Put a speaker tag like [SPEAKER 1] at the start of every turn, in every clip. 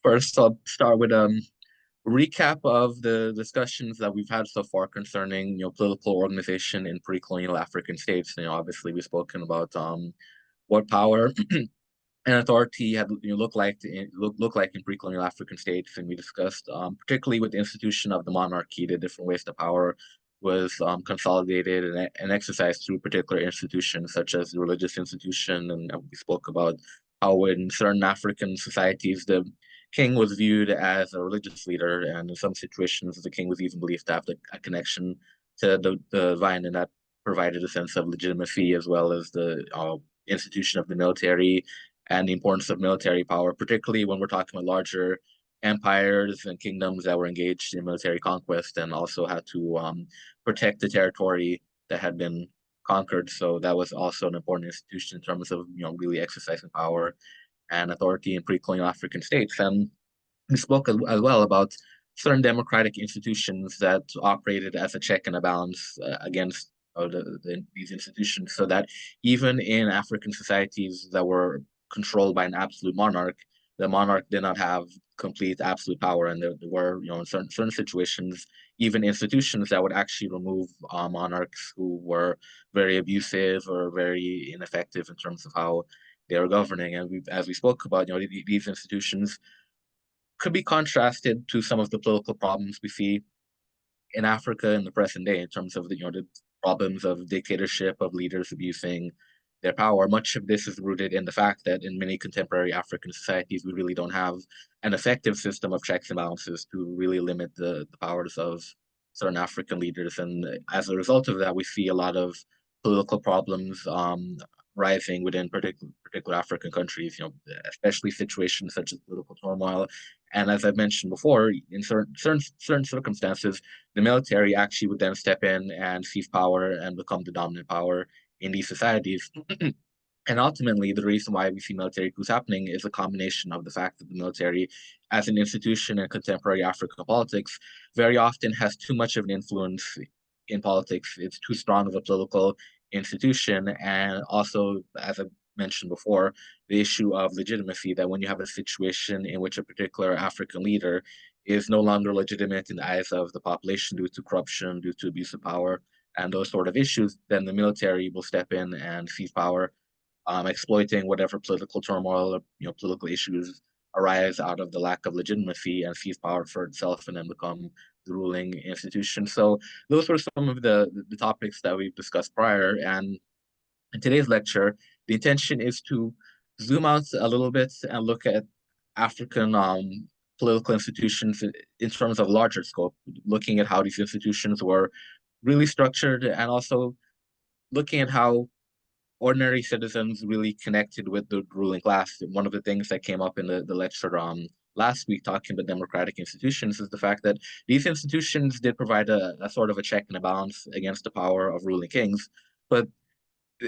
[SPEAKER 1] First, I'll start with recap of the discussions that we've had so far concerning, political organization in pre-colonial African states. Obviously we've spoken about what power and authority had look like in pre-colonial African states, and we discussed particularly with the institution of the monarchy, the different ways the power was consolidated and exercised through particular institutions such as the religious institution, and we spoke about how in certain African societies the king was viewed as a religious leader, and in some situations the king was even believed to have a connection to the divine, and that provided a sense of legitimacy as well as the institution of the military and the importance of military power, particularly when we're talking about larger empires and kingdoms that were engaged in military conquest and also had to protect the territory that had been conquered. So that was also an important institution in terms of really exercising power and authority in pre-colonial African states. And we spoke as well about certain democratic institutions that operated as a check and a balance against these institutions, so that even in African societies that were controlled by an absolute monarch, the monarch did not have complete absolute power, and there were, in certain situations, even institutions that would actually remove monarchs who were very abusive or very ineffective in terms of how they were governing. And as we spoke about, these institutions could be contrasted to some of the political problems we see in Africa in the present day in terms of the problems of dictatorship, of leaders abusing their power. Much of this is rooted in the fact that in many contemporary African societies, we really don't have an effective system of checks and balances to really limit the powers of certain African leaders. And as a result of that, we see a lot of political problems rising within particular African countries, especially situations such as political turmoil. And as I've mentioned before, in certain circumstances, the military actually would then step in and seize power and become the dominant power in these societies. And ultimately, the reason why we see military coups happening is a combination of the fact that the military, as an institution in contemporary African politics, very often has too much of an influence in politics. It's too strong of a political institution. And also, as I mentioned before, the issue of legitimacy, that when you have a situation in which a particular African leader is no longer legitimate in the eyes of the population due to corruption, due to abuse of power, and those sort of issues, then the military will step in and seize power, exploiting whatever political turmoil or political issues arise out of the lack of legitimacy, and seize power for itself and then become the ruling institution. So those were some of the topics that we've discussed prior. And in today's lecture, the intention is to zoom out a little bit and look at African political institutions in terms of larger scope, looking at how these institutions were really structured, and also looking at how ordinary citizens really connected with the ruling class. One of the things that came up in the lecture last week talking about democratic institutions is the fact that these institutions did provide a sort of a check and a balance against the power of ruling kings, but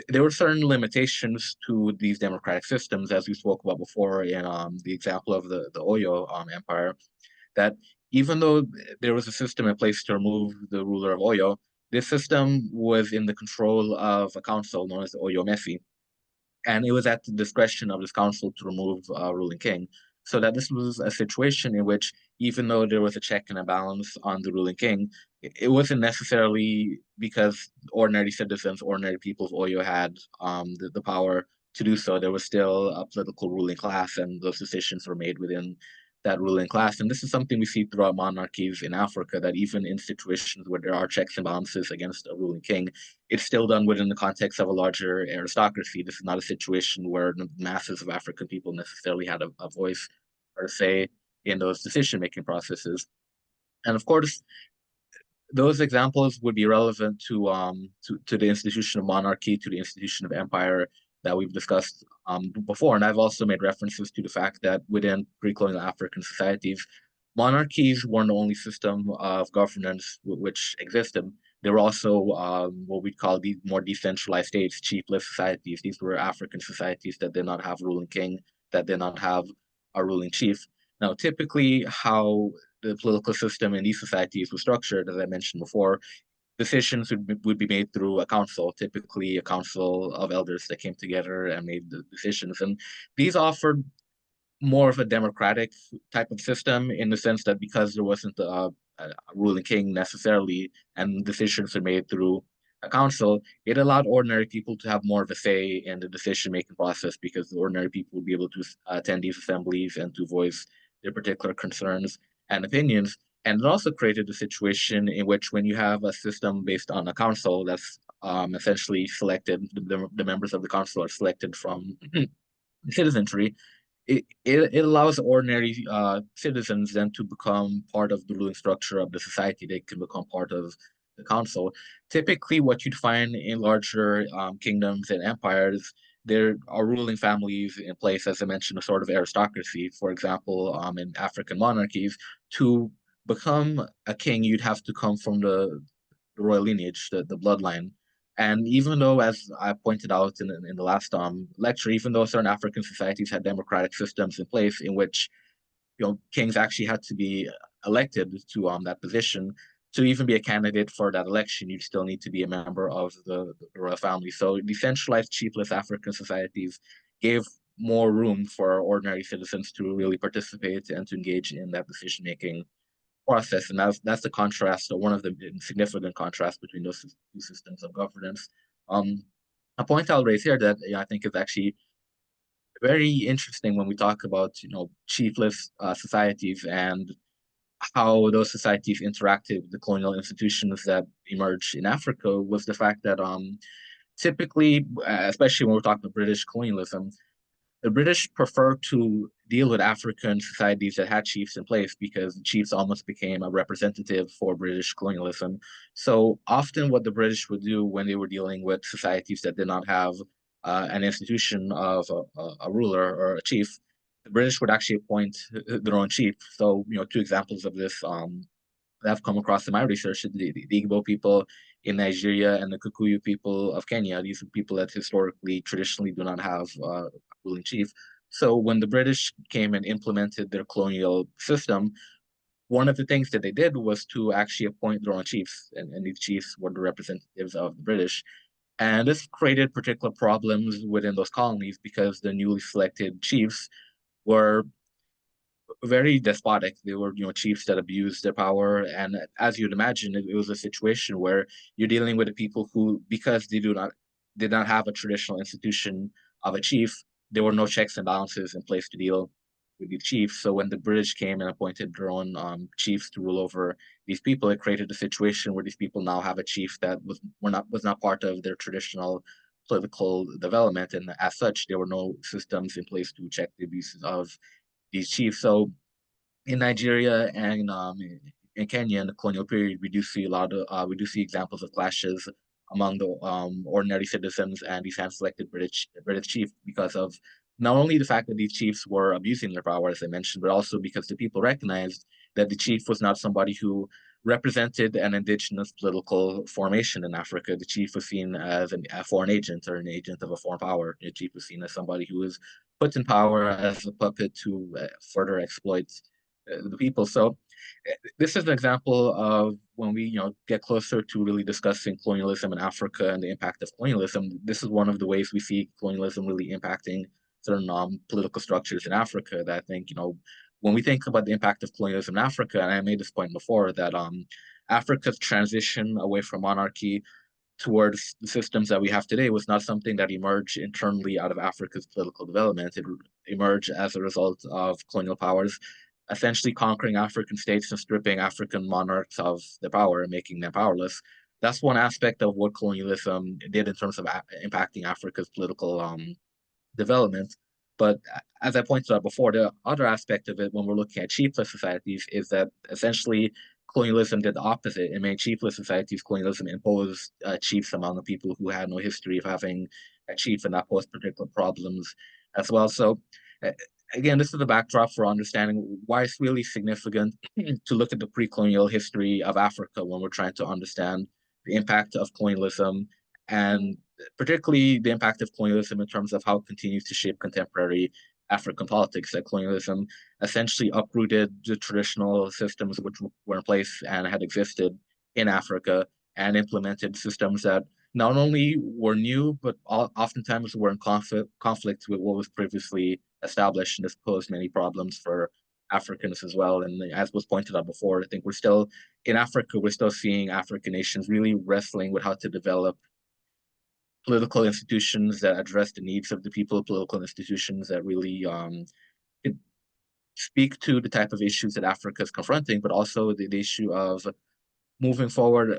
[SPEAKER 1] there were certain limitations to these democratic systems, as we spoke about before in the example of the Oyo Empire, that even though there was a system in place to remove the ruler of Oyo, this system was in the control of a council known as the Oyo Messi, and it was at the discretion of this council to remove a ruling king. So that this was a situation in which, even though there was a check and a balance on the ruling king, it wasn't necessarily because ordinary citizens, ordinary people of Oyo had the power to do so. There was still a political ruling class, and those decisions were made within that ruling class. And this is something we see throughout monarchies in Africa, that even in situations where there are checks and balances against a ruling king, it's still done within the context of a larger aristocracy. This is not a situation where the masses of African people necessarily had a voice or a say in those decision-making processes. And of course, those examples would be relevant to the institution of monarchy, to the institution of empire that we've discussed before. And I've also made references to the fact that within pre-colonial African societies, monarchies weren't the only system of governance which existed. There were also what we call the more decentralized states, chiefless societies. These were African societies that did not have a ruling king, that did not have a ruling chief. Now, typically, how the political system in these societies was structured, as I mentioned before, decisions would be made through a council, typically a council of elders that came together and made the decisions. And these offered more of a democratic type of system in the sense that because there wasn't a ruling king necessarily, and decisions are made through a council, it allowed ordinary people to have more of a say in the decision-making process because the ordinary people would be able to attend these assemblies and to voice their particular concerns and opinions. And it also created a situation in which when you have a system based on a council that's essentially selected, the members of the council are selected from citizenry, it allows ordinary citizens then to become part of the ruling structure of the society. They can become part of the council. Typically, what you'd find in larger kingdoms and empires, there are ruling families in place, as I mentioned, a sort of aristocracy. For example, in African monarchies, to become a king, you'd have to come from the royal lineage, the bloodline. And even though, as I pointed out in the last lecture, even though certain African societies had democratic systems in place in which kings actually had to be elected to that position, to even be a candidate for that election, you'd still need to be a member of the royal family. So decentralized, chiefless African societies gave more room for ordinary citizens to really participate and to engage in that decision making process, and that's the contrast, or one of the significant contrasts between those two systems of governance. Um, a point I'll raise here that I think is actually very interesting when we talk about chiefless societies and how those societies interacted with the colonial institutions that emerged in Africa was the fact that typically, especially when we're talking about British colonialism, the British prefer to deal with African societies that had chiefs in place because the chiefs almost became a representative for British colonialism. So often, what the British would do when they were dealing with societies that did not have an institution of a ruler or a chief, the British would actually appoint their own chief. So, two examples of this that I've come across in my research, the Igbo people in Nigeria and the Kikuyu people of Kenya. These are people that historically, traditionally do not have a ruling chief. So when the British came and implemented their colonial system, one of the things that they did was to actually appoint their own chiefs, and these chiefs were the representatives of the British. And this created particular problems within those colonies because the newly selected chiefs were very despotic. They were, chiefs that abused their power, and as you'd imagine, it was a situation where you're dealing with the people who, because they did not have a traditional institution of a chief, there were no checks and balances in place to deal with these chiefs. So when the British came and appointed their own chiefs to rule over these people, it created a situation where these people now have a chief that was not part of their traditional political development, and as such, there were no systems in place to check the abuses of these chiefs. So in Nigeria and in Kenya in the colonial period, we do see examples of clashes among the ordinary citizens and these hand-selected British chiefs because of not only the fact that these chiefs were abusing their power, as I mentioned, but also because the people recognized that the chief was not somebody who represented an indigenous political formation in Africa. The chief was seen as a foreign agent or an agent of a foreign power. The chief was seen as somebody who was put in power as a puppet to further exploit the people. So this is an example of when we, get closer to really discussing colonialism in Africa and the impact of colonialism. This is one of the ways we see colonialism really impacting certain political structures in Africa. That I think, when we think about the impact of colonialism in Africa, and I made this point before, that Africa's transition away from monarchy towards the systems that we have today was not something that emerged internally out of Africa's political development. It emerged as a result of colonial powers essentially conquering African states and stripping African monarchs of their power and making them powerless. That's one aspect of what colonialism did in terms of impacting Africa's political development. But as I pointed out before, the other aspect of it when we're looking at chiefless societies is that essentially colonialism did the opposite. It made chiefless societies, colonialism imposed chiefs among the people who had no history of having a chief, and that posed particular problems as well. So uh, again, this is the backdrop for understanding why it's really significant to look at the pre-colonial history of Africa when we're trying to understand the impact of colonialism and particularly the impact of colonialism in terms of how it continues to shape contemporary African politics. That colonialism essentially uprooted the traditional systems which were in place and had existed in Africa and implemented systems that not only were new, but oftentimes were in conflict with what was previously established, and this posed many problems for Africans as well. And as was pointed out before, I think we're still in Africa, we're still seeing African nations really wrestling with how to develop political institutions that address the needs of the people, political institutions that really speak to the type of issues that Africa is confronting, but also the issue of moving forward.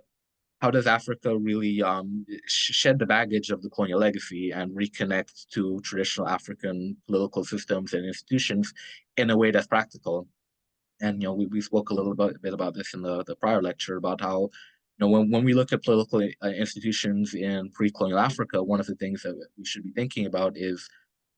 [SPEAKER 1] How does Africa really shed the baggage of the colonial legacy and reconnect to traditional African political systems and institutions in a way that's practical? And we spoke a little bit about this in the prior lecture about how when we look at political institutions in pre-colonial Africa, one of the things that we should be thinking about is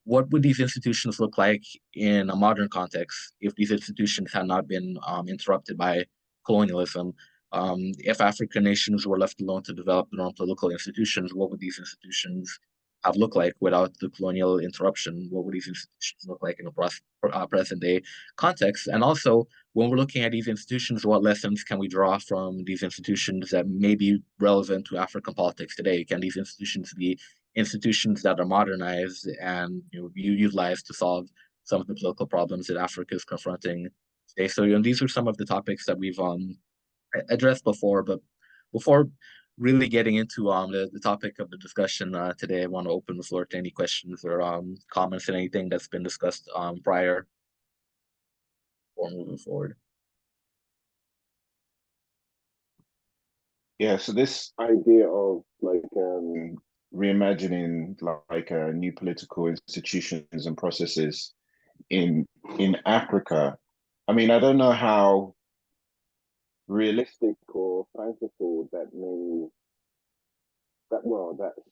[SPEAKER 1] what would these institutions look like in a modern context if these institutions had not been interrupted by colonialism? If African nations were left alone to develop their own political institutions, what would these institutions have looked like without the colonial interruption? What would these institutions look like in a present day context? And also, when we're looking at these institutions, what lessons can we draw from these institutions that may be relevant to African politics today? Can these institutions be institutions that are modernized and utilized to solve some of the political problems that Africa is confronting today? So these are some of the topics that we've addressed before, but before really getting into the topic of the discussion today, I want to open the floor to any questions or comments and anything that's been discussed prior before moving forward.
[SPEAKER 2] Yeah, so this idea of like reimagining like new political institutions and processes in Africa. I mean, I don't know how realistic or fanciful that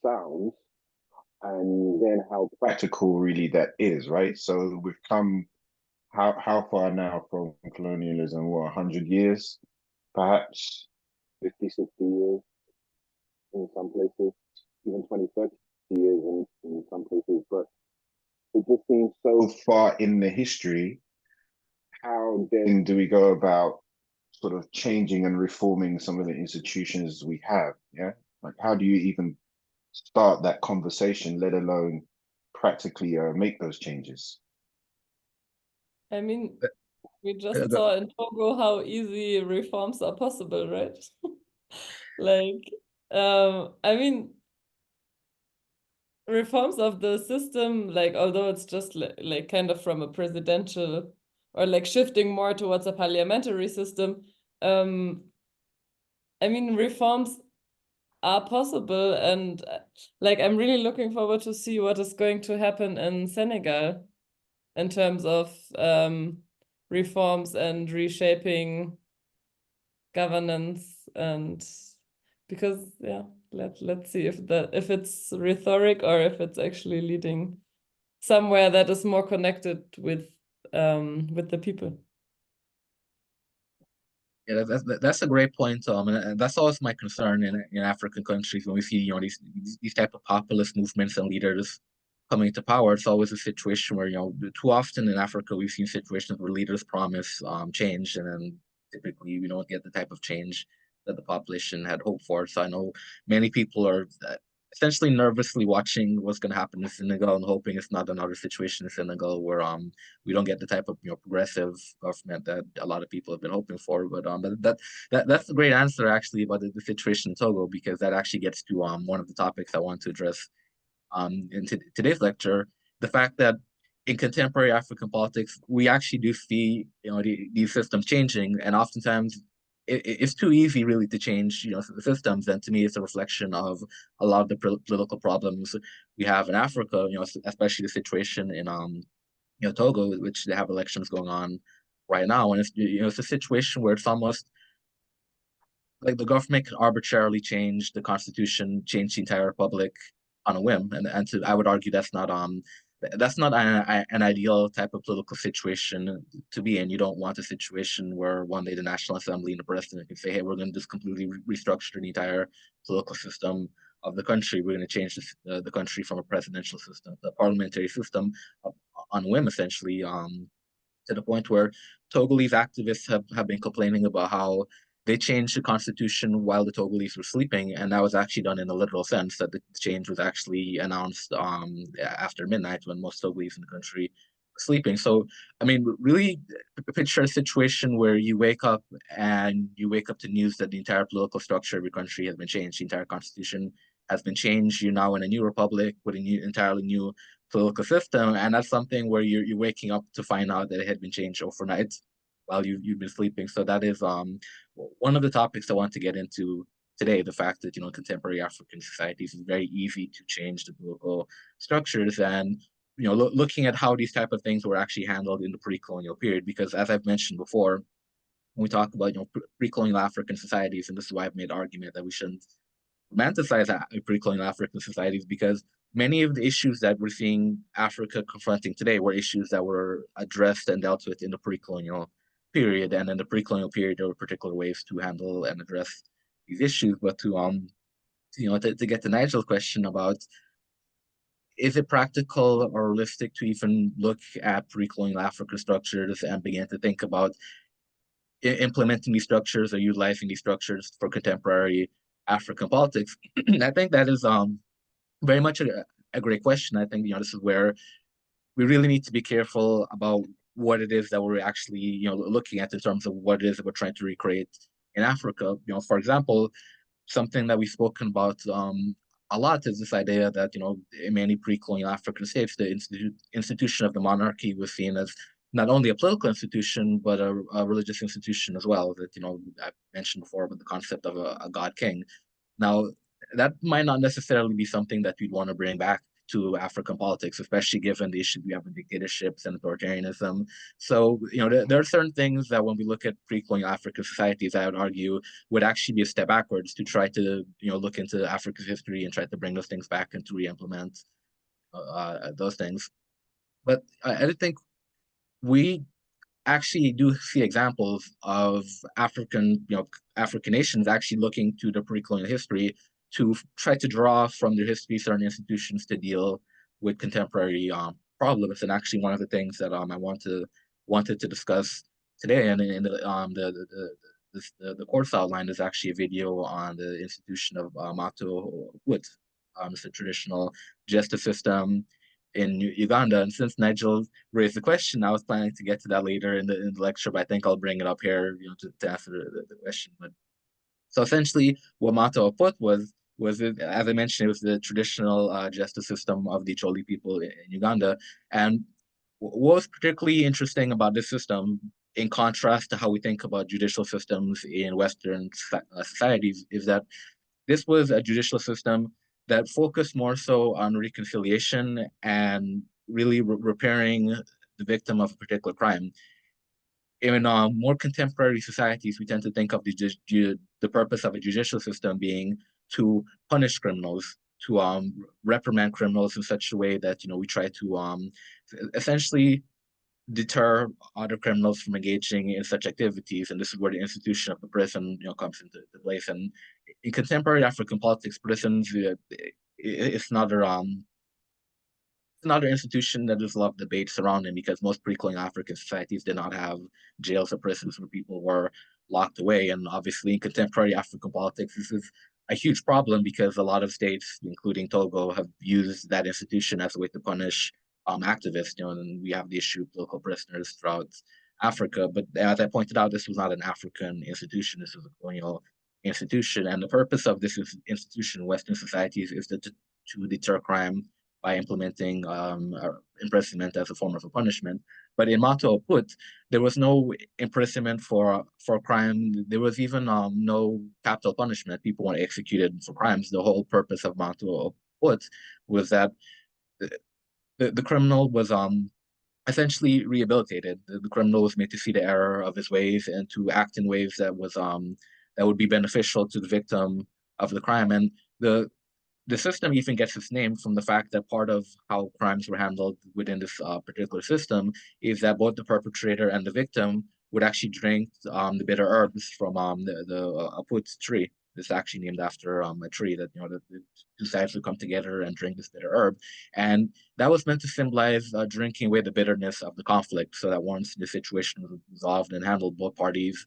[SPEAKER 2] sounds, and then how practical really that is, right? So we've come how far now from colonialism? What, 100 years, perhaps 50, 60 years in some places, even 20, 30 years in some places. But it just seems so far in the history. How then do we go about sort of changing and reforming some of the institutions we have? Yeah. Like, how do you even start that conversation, let alone practically make those changes?
[SPEAKER 3] I mean, we just saw in Togo how easy reforms are possible, right? Like, I mean, reforms of the system, like, although it's just like kind of from a presidential or like shifting more towards a parliamentary system, I mean, reforms are possible, and like I'm really looking forward to see what is going to happen in Senegal in terms of reforms and reshaping governance, and because let's see if it's rhetoric or if it's actually leading somewhere that is more connected with the people.
[SPEAKER 1] Yeah, that's a great point, and that's always my concern in African countries when we see these type of populist movements and leaders coming to power. It's always a situation where too often in Africa we've seen situations where leaders promise change, and then typically we don't get the type of change that the population had hoped for. So I know many people are essentially nervously watching what's going to happen in Senegal and hoping it's not another situation in Senegal where we don't get the type of progressive government that a lot of people have been hoping for. But that's a great answer actually about the situation in Togo, because that actually gets to one of the topics I want to address in today's lecture, the fact that in contemporary African politics, we actually do see these systems changing, and oftentimes it's too easy really to change the systems. And to me, it's a reflection of a lot of the political problems we have in Africa. Especially the situation in Togo, which they have elections going on right now, and it's a situation where it's almost like the government can arbitrarily change the constitution, change the entire republic on a whim, and I would argue that's not an ideal type of political situation to be in. You don't want a situation where one day the National Assembly and the president can say, "Hey, we're going to just completely restructure the entire political system of the country. We're going to change the country from a presidential system to a parliamentary system on a whim, essentially." To the point where Togolese activists have been complaining about how they changed the constitution while the Togolese were sleeping, and that was actually done in a literal sense, that the change was actually announced after midnight when most Togolese in the country sleeping. So, I mean, really picture a situation where you wake up to news that the entire political structure of your country has been changed, the entire constitution has been changed. You're now in a new republic with a entirely new political system, and that's something where you're waking up to find out that it had been changed overnight while you've been sleeping. So that is one of the topics I want to get into today, the fact that contemporary African societies is very easy to change the political structures, and looking at how these type of things were actually handled in the pre-colonial period. Because as I've mentioned before, when we talk about pre-colonial African societies, and this is why I've made the argument that we shouldn't romanticize pre-colonial African societies, because many of the issues that we're seeing Africa confronting today were issues that were addressed and dealt with in the pre-colonial period. And in the pre-colonial period, there were particular ways to handle and address these issues. But to get to Nigel's question about, is it practical or realistic to even look at pre-colonial African structures and begin to think about implementing these structures or utilizing these structures for contemporary African politics? I think that is very much a great question. I think this is where we really need to be careful about what it is that we're actually looking at in terms of what it is that we're trying to recreate in Africa. For example, something that we've spoken about a lot is this idea that in many pre-colonial African states, the institution of the monarchy was seen as not only a political institution but a religious institution as well. That I mentioned before about the concept of a god king. Now, that might not necessarily be something that we'd want to bring back to African politics, especially given the issue we have with dictatorships and authoritarianism. So, there are certain things that when we look at pre-colonial African societies, I would argue would actually be a step backwards to try to, look into Africa's history and try to bring those things back and to re-implement those things. But I think we actually do see examples of African nations actually looking to the pre-colonial history to try to draw from their history certain institutions to deal with contemporary problems. And actually, one of the things that I wanted to discuss today, and in the course outline, is actually a video on the institution of Mato Wood. It's a traditional justice system in Uganda. And since Nigel raised the question, I was planning to get to that later in the lecture, but I think I'll bring it up here, to answer the question. But so essentially, what Mato put was as I mentioned, it was the traditional justice system of the Choli people in Uganda. And what was particularly interesting about this system, in contrast to how we think about judicial systems in Western societies, is that this was a judicial system that focused more so on reconciliation and really repairing the victim of a particular crime. In more contemporary societies, we tend to think of the purpose of a judicial system being to punish criminals, to reprimand criminals in such a way that we try to essentially deter other criminals from engaging in such activities. And this is where the institution of the prison comes into place. And in contemporary African politics, prisons it's another institution that there's a lot of debate surrounding, because most pre-colonial African societies did not have jails or prisons where people were locked away. And obviously in contemporary African politics, this is a huge problem because a lot of states, including Togo, have used that institution as a way to punish activists, and we have the issue of political prisoners throughout Africa. But as I pointed out, this was not an African institution, this was a colonial institution. And the purpose of this institution in Western societies is to deter crime by implementing imprisonment as a form of a punishment. But in Mato Put, there was no imprisonment for crime. There was even no capital punishment. People weren't executed for crimes. The whole purpose of Mato Put was that the criminal was essentially rehabilitated. The criminal was made to see the error of his ways and to act in ways that would be beneficial to the victim of the crime. And the system even gets its name from the fact that part of how crimes were handled within this particular system is that both the perpetrator and the victim would actually drink the bitter herbs from the aput tree. It's actually named after a tree that the two sides would come together and drink this bitter herb, and that was meant to symbolize drinking away the bitterness of the conflict, so that once the situation was resolved and handled, both parties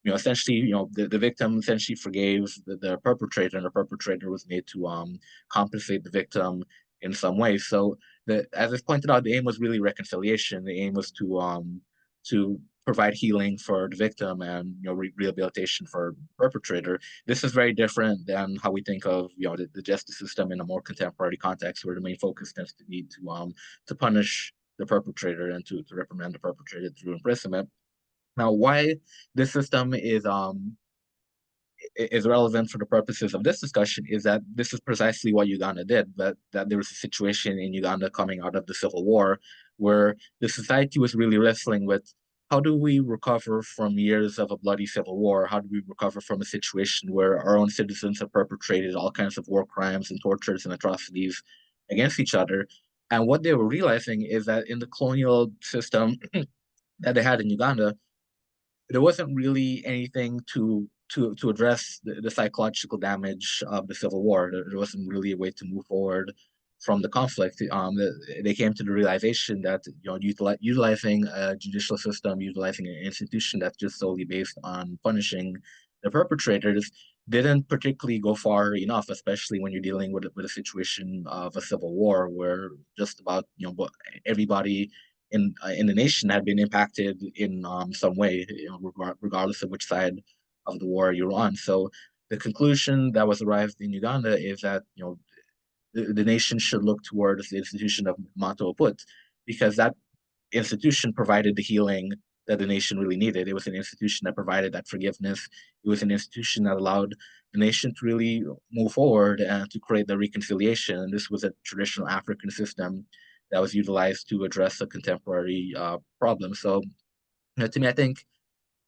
[SPEAKER 1] essentially, the victim essentially forgave the perpetrator, and the perpetrator was made to compensate the victim in some way. So as it's pointed out, the aim was really reconciliation. The aim was to provide healing for the victim and rehabilitation for the perpetrator. This is very different than how we think of the justice system in a more contemporary context, where the main focus tends to be to punish the perpetrator and to reprimand the perpetrator through imprisonment. Now, why this system is relevant for the purposes of this discussion is that this is precisely what Uganda did, but that there was a situation in Uganda coming out of the civil war where the society was really wrestling with how do we recover from years of a bloody civil war? How do we recover from a situation where our own citizens have perpetrated all kinds of war crimes and tortures and atrocities against each other? And what they were realizing is that in the colonial system that they had in Uganda, there wasn't really anything to address the psychological damage of the civil war. There wasn't really a way to move forward from the conflict. They came to the realization that utilizing a judicial system, utilizing an institution that's just solely based on punishing the perpetrators didn't particularly go far enough, especially when you're dealing with a situation of a civil war where just about everybody in the nation had been impacted in some way, regardless of which side of the war you're on. So the conclusion that was arrived in Uganda is that the nation should look towards the institution of Mato Put, because that institution provided the healing that the nation really needed. It was an institution that provided that forgiveness. It was an institution that allowed the nation to really move forward and to create the reconciliation. And this was a traditional African system that was utilized to address a contemporary problem. So, to me, I think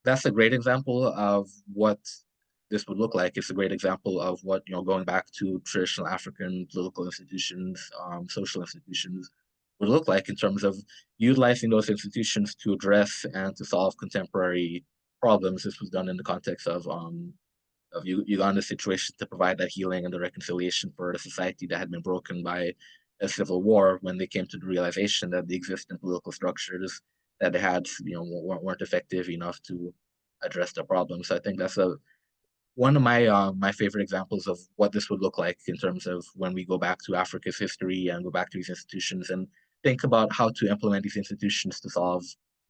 [SPEAKER 1] that's a great example of what this would look like. It's a great example of what, going back to traditional African political institutions, social institutions would look like in terms of utilizing those institutions to address and to solve contemporary problems. This was done in the context of Uganda's situation to provide that healing and the reconciliation for a society that had been broken by a civil war, when they came to the realization that the existing political structures that they had, weren't effective enough to address the problem. So I think that's one of my favorite examples of what this would look like in terms of when we go back to Africa's history and go back to these institutions and think about how to implement these institutions to solve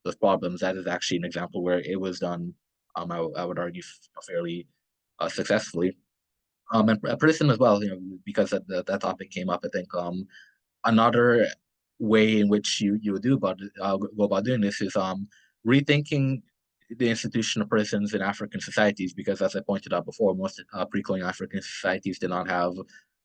[SPEAKER 1] those problems. That is actually an example where it was done, I would argue, fairly successfully. And prison as well, because that topic came up. I think another way in which you would go about doing this is rethinking the institution of prisons in African societies, because as I pointed out before, most pre-colonial African societies did not have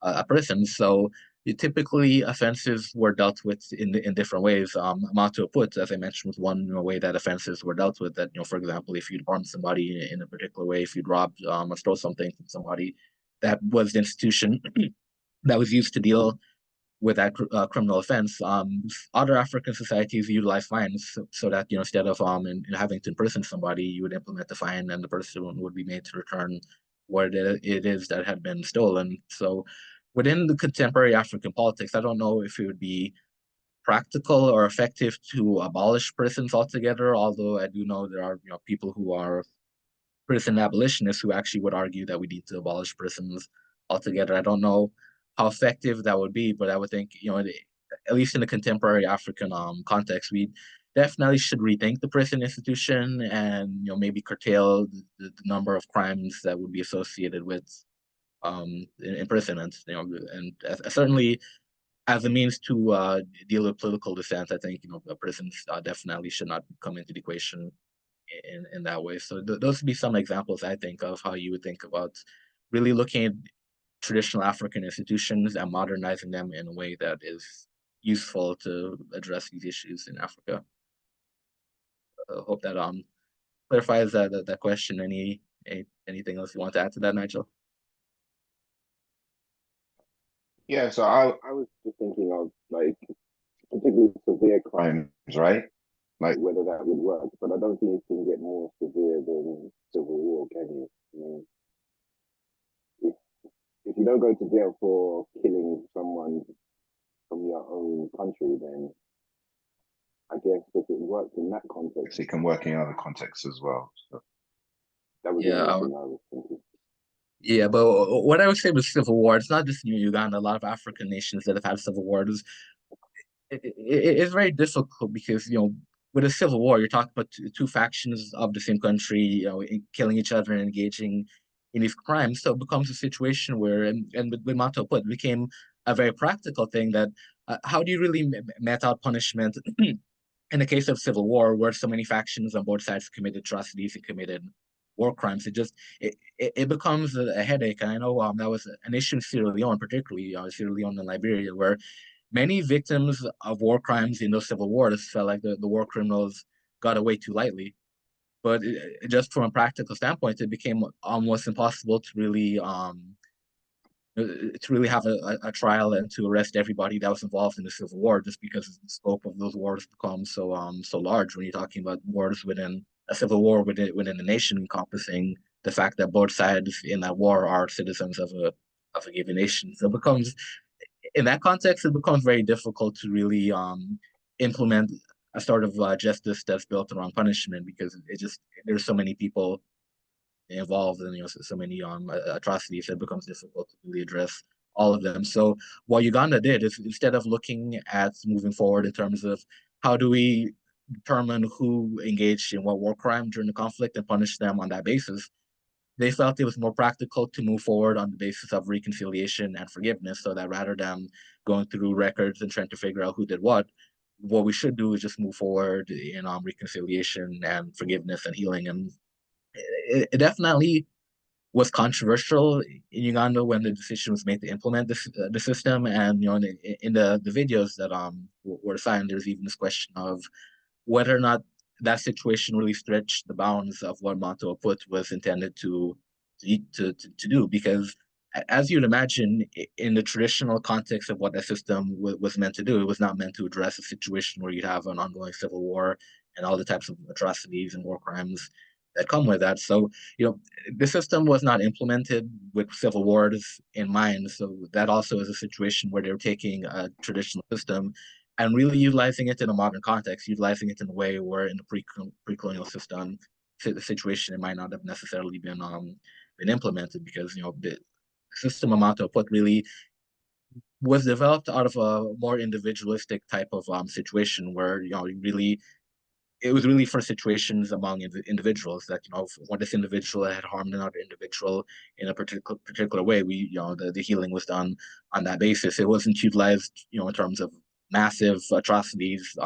[SPEAKER 1] a prison. So typically offenses were dealt with in different ways. Mato Put, as I mentioned, was one way that offenses were dealt with. That, for example, if you'd harmed somebody in a particular way, if you'd robbed or stole something from somebody, that was the institution that was used to deal with that criminal offense. Other African societies utilize fines so that instead of having to imprison somebody, you would implement the fine, and the person would be made to return what it is that had been stolen. So, within the contemporary African politics, I don't know if it would be practical or effective to abolish prisons altogether. Although I do know there are people who are prison abolitionists who actually would argue that we need to abolish prisons altogether. I don't know how effective that would be, but I would think, at least in the contemporary African context, we definitely should rethink the prison institution and maybe curtail the number of crimes that would be associated with imprisonment. And certainly as a means to deal with political dissent, I think prisons definitely should not come into the equation in that way. So those would be some examples, I think, of how you would think about really looking at traditional African institutions and modernizing them in a way that is useful to address these issues in Africa. I hope that clarifies that question. Anything else you want to add to that, Nigel?
[SPEAKER 2] Yeah, so I was just thinking of like particularly severe crimes, right? Like whether that would work, but I don't think you can get more severe than civil war, can you? I mean, if if you don't go to jail for killing someone from your own country, then I guess if it works in that context, it can work in other contexts as well. So that was the
[SPEAKER 1] Yeah,
[SPEAKER 2] only thing I was thinking.
[SPEAKER 1] yeah, but what I would say with civil war, it's not just Uganda. A lot of African nations that have had civil wars, it's very difficult because with a civil war, you're talking about two factions of the same country, killing each other and engaging in these crimes. So it becomes a situation where, and with Mato Put, it became a very practical thing that how do you really met out punishment in the case of civil war, where so many factions on both sides committed atrocities and committed war crimes? It becomes a headache. And I know that was an issue in Sierra Leone, particularly Sierra Leone and Liberia, where many victims of war crimes in those civil wars felt like the war criminals got away too lightly. But just from a practical standpoint, it became almost impossible to really have a trial and to arrest everybody that was involved in the civil war, just because the scope of those wars becomes so large when you're talking about wars within a civil war within a nation, encompassing the fact that both sides in that war are citizens of a given nation. So it becomes, in that context, it becomes very difficult to really implement a sort of justice that's built around punishment, because there's so many people involved in so many atrocities, it becomes difficult to really address all of them. So what Uganda did is, instead of looking at moving forward in terms of how do we determine who engaged in what war crime during the conflict and punish them on that basis, they felt it was more practical to move forward on the basis of reconciliation and forgiveness, so that rather than going through records and trying to figure out who did what we should do is just move forward in reconciliation and forgiveness and healing. And it definitely was controversial in Uganda when the decision was made to implement the system. And in the videos that were signed, there's even this question of whether or not that situation really stretched the bounds of what Monto Put was intended to do. Because as you'd imagine, in the traditional context of what that system was meant to do, it was not meant to address a situation where you'd have an ongoing civil war and all the types of atrocities and war crimes that come with that. So, the system was not implemented with civil wars in mind. So that also is a situation where they're taking a traditional system and really utilizing it in a modern context, utilizing it in a way where in the pre-colonial system, the situation, it might not have necessarily been implemented, because the system Amato Put really was developed out of a more individualistic type of situation where really it was really for situations among individuals that when this individual had harmed another individual in a particular way, the healing was done on that basis. It wasn't utilized in terms of massive atrocities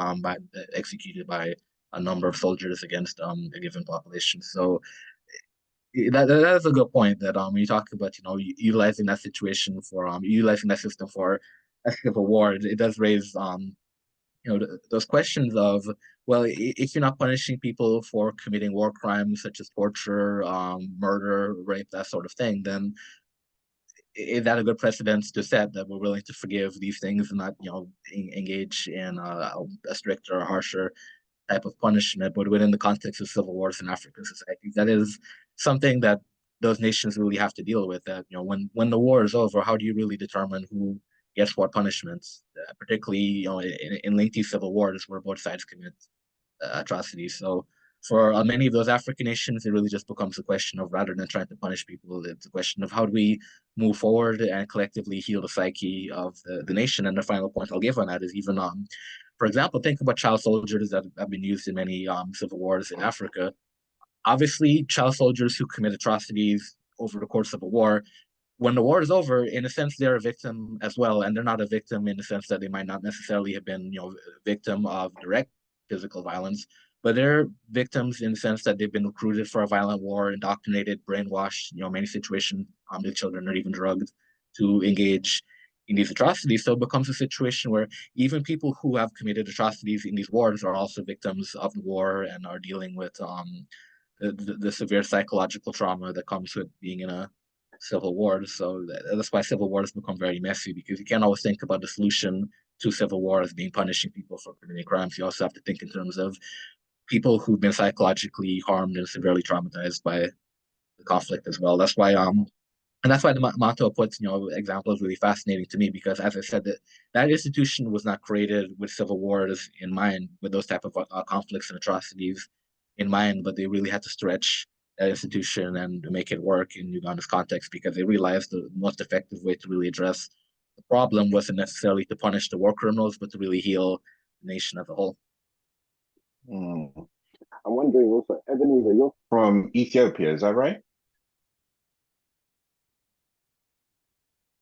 [SPEAKER 1] executed by a number of soldiers against a given population. So that is a good point, that when you talk about utilizing that situation for utilizing that system for a civil war, it does raise those questions of, well, if you're not punishing people for committing war crimes such as torture, murder, rape, that sort of thing, then is that a good precedent to set, that we're willing to forgive these things and not engage in a stricter or harsher type of punishment? But within the context of civil wars in African societies, that is something that those nations really have to deal with. That when the war is over, how do you really determine who gets what punishments? Particularly in lengthy civil wars where both sides commit atrocities. So for many of those African nations, it really just becomes a question of, rather than trying to punish people, it's a question of how do we move forward and collectively heal the psyche of the nation. And the final point I'll give on that is, even for example, think about child soldiers that have been used in many civil wars in Africa. Obviously, child soldiers who commit atrocities over the course of a war, when the war is over, in a sense, they're a victim as well. And they're not a victim in the sense that they might not necessarily have been, victim of direct physical violence, but they're victims in the sense that they've been recruited for a violent war, indoctrinated, brainwashed, many situations, the children are even drugged to engage in these atrocities. So it becomes a situation where even people who have committed atrocities in these wars are also victims of the war and are dealing with the severe psychological trauma that comes with being in a civil war. So that's why civil wars become very messy, because you can't always think about the solution to civil war as being punishing people for committing crimes. You also have to think in terms of people who've been psychologically harmed and severely traumatized by the conflict as well. And that's why the Mato Put's example is really fascinating to me, because, as I said, that institution was not created with civil wars in mind, with those type of conflicts and atrocities in mind, but they really had to stretch that institution and make it work in Uganda's context, because they realized the most effective way to really address the problem wasn't necessarily to punish the war criminals, but to really heal the nation as a whole.
[SPEAKER 2] Mm. I'm wondering also, Ebenezer, you're from Ethiopia, is that right?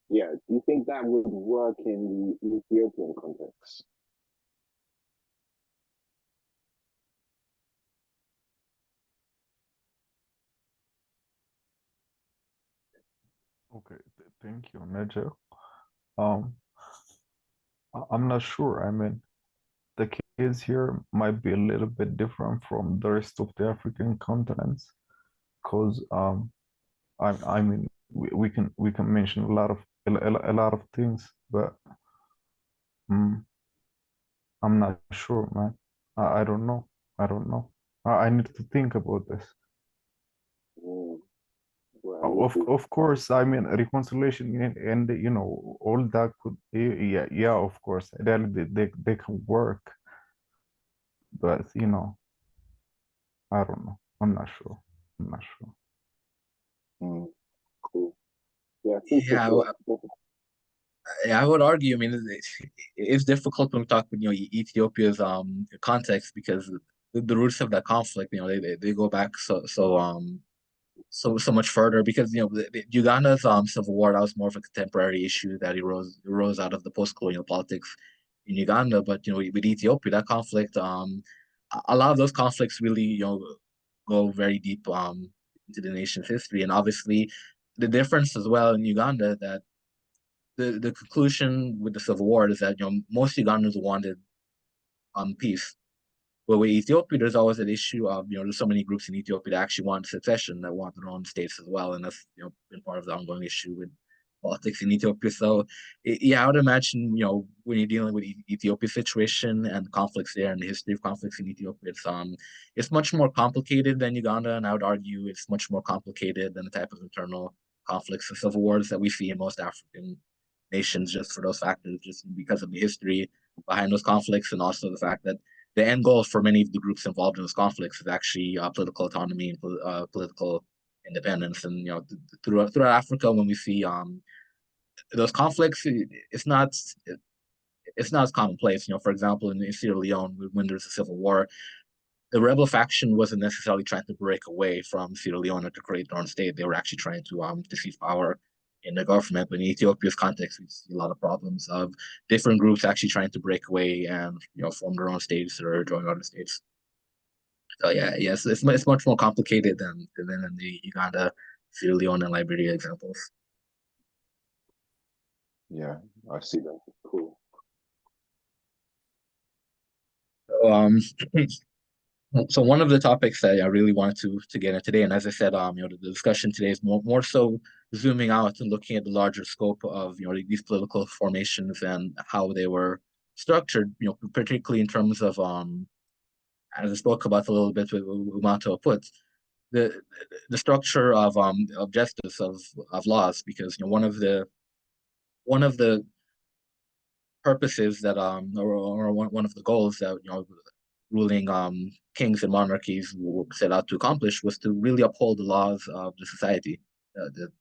[SPEAKER 2] Yeah. Do you think that would work in the Ethiopian context?
[SPEAKER 4] Okay, thank you, Major. Um, I'm not sure. I mean, the case here might be a little bit different from the rest of the African continents, because I mean, we can mention a lot of things, but mm, I'm not sure, man. I don't know. I don't know. I need to think about this.
[SPEAKER 2] Mm. Well,
[SPEAKER 4] Of course, I mean reconciliation and you know all that could yeah of course they can work, but you know I don't know. I'm not sure. I'm not sure.
[SPEAKER 2] mm, cool. Yeah, food for
[SPEAKER 1] Yeah,
[SPEAKER 2] thought.
[SPEAKER 1] I would argue. I mean, it's difficult when we talk about Ethiopia's context because the roots of that conflict, they go back so much further because Uganda's civil war, that was more of a contemporary issue that arose out of the post-colonial politics in Uganda. But with Ethiopia, that conflict, a lot of those conflicts really go very deep into the nation's history, and obviously the difference as well in Uganda that the conclusion with the civil war is that most Ugandans wanted peace. But with Ethiopia, there's always an issue of there's so many groups in Ethiopia that actually want secession, that want their own states as well, and that's been part of the ongoing issue with politics in Ethiopia. So yeah, I would imagine when you're dealing with Ethiopia's situation and conflicts there and the history of conflicts in Ethiopia, it's much more complicated than Uganda, and I would argue it's much more complicated than the type of internal conflicts and civil wars that we see in most African nations, just for those factors, just because of the history behind those conflicts, and also the fact that the end goal for many of the groups involved in those conflicts is actually political autonomy and political independence. And throughout Africa, when we see those conflicts, it's not as commonplace. For example, in Sierra Leone, when there's a civil war, the rebel faction wasn't necessarily trying to break away from Sierra Leone to create their own state. They were actually trying to seize power in the government. But in Ethiopia's context, we see a lot of problems of different groups actually trying to break away and form their own states or join other states. So yeah, yes, it's much more complicated than in the Uganda, Sierra Leone, and Liberia examples.
[SPEAKER 2] Yeah, I see that. Cool.
[SPEAKER 1] So, so one of the topics that I really wanted to get into today, and as I said, the discussion today is more so zooming out and looking at the larger scope of these political formations and how they were structured, particularly in terms of as I spoke about a little bit with Umato put, the the structure of justice of laws, because one of the purposes that or one of the goals that ruling kings and monarchies set out to accomplish was to really uphold the laws of the society.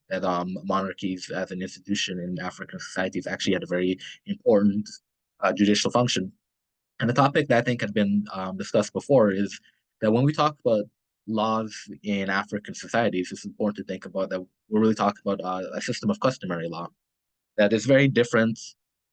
[SPEAKER 1] That monarchies as an institution in African societies actually had a very important judicial function. And the topic that I think had been discussed before is that when we talk about laws in African societies, it's important to think about that we're really talking about a system of customary law that is very different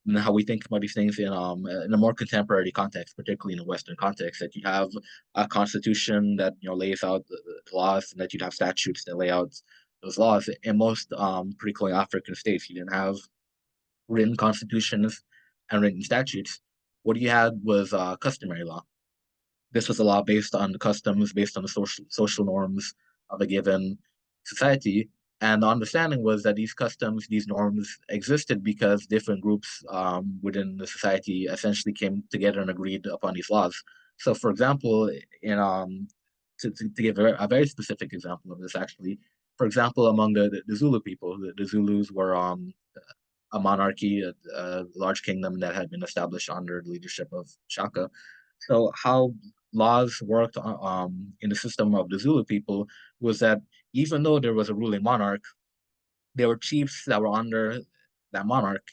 [SPEAKER 1] than how we think about these things in a more contemporary context, particularly in a Western context. That you have a constitution that lays out the laws, and that you'd have statutes that lay out those laws. In most pre-colonial African states, you didn't have written constitutions and written statutes. What you had was customary law. This was a law based on the customs, based on the social norms of a given society. And the understanding was that these customs, these norms existed because different groups within the society essentially came together and agreed upon these laws. So, for example, in to give a very specific example of this, actually, for example, among the Zulu people, the Zulus were a monarchy, a large kingdom that had been established under the leadership of Shaka. So how laws worked in the system of the Zulu people was that even though there was a ruling monarch, there were chiefs that were under that monarch,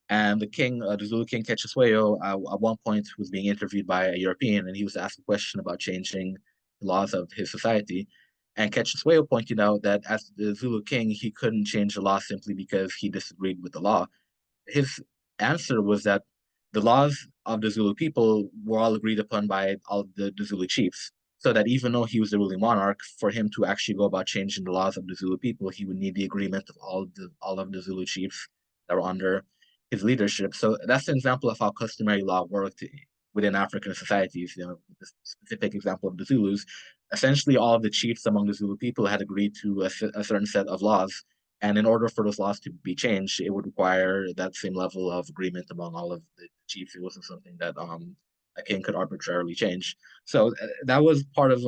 [SPEAKER 1] And the king, the Zulu king Ketchesweyo, at one point was being interviewed by a European, and he was asked a question about changing the laws of his society. And Ketchesweyo pointed out that as the Zulu king, he couldn't change the law simply because he disagreed with the law. His answer was that the laws of the Zulu people were all agreed upon by all the Zulu chiefs. So that even though he was the ruling monarch, for him to actually go about changing the laws of the Zulu people, he would need the agreement of all of the Zulu chiefs that were under his leadership. So that's an example of how customary law worked within African societies. You know, the specific example of the Zulus, essentially all of the chiefs among the Zulu people had agreed to a certain set of laws, and in order for those laws to be changed, it would require that same level of agreement among all of the chiefs. It wasn't something that a king could arbitrarily change. So that was part of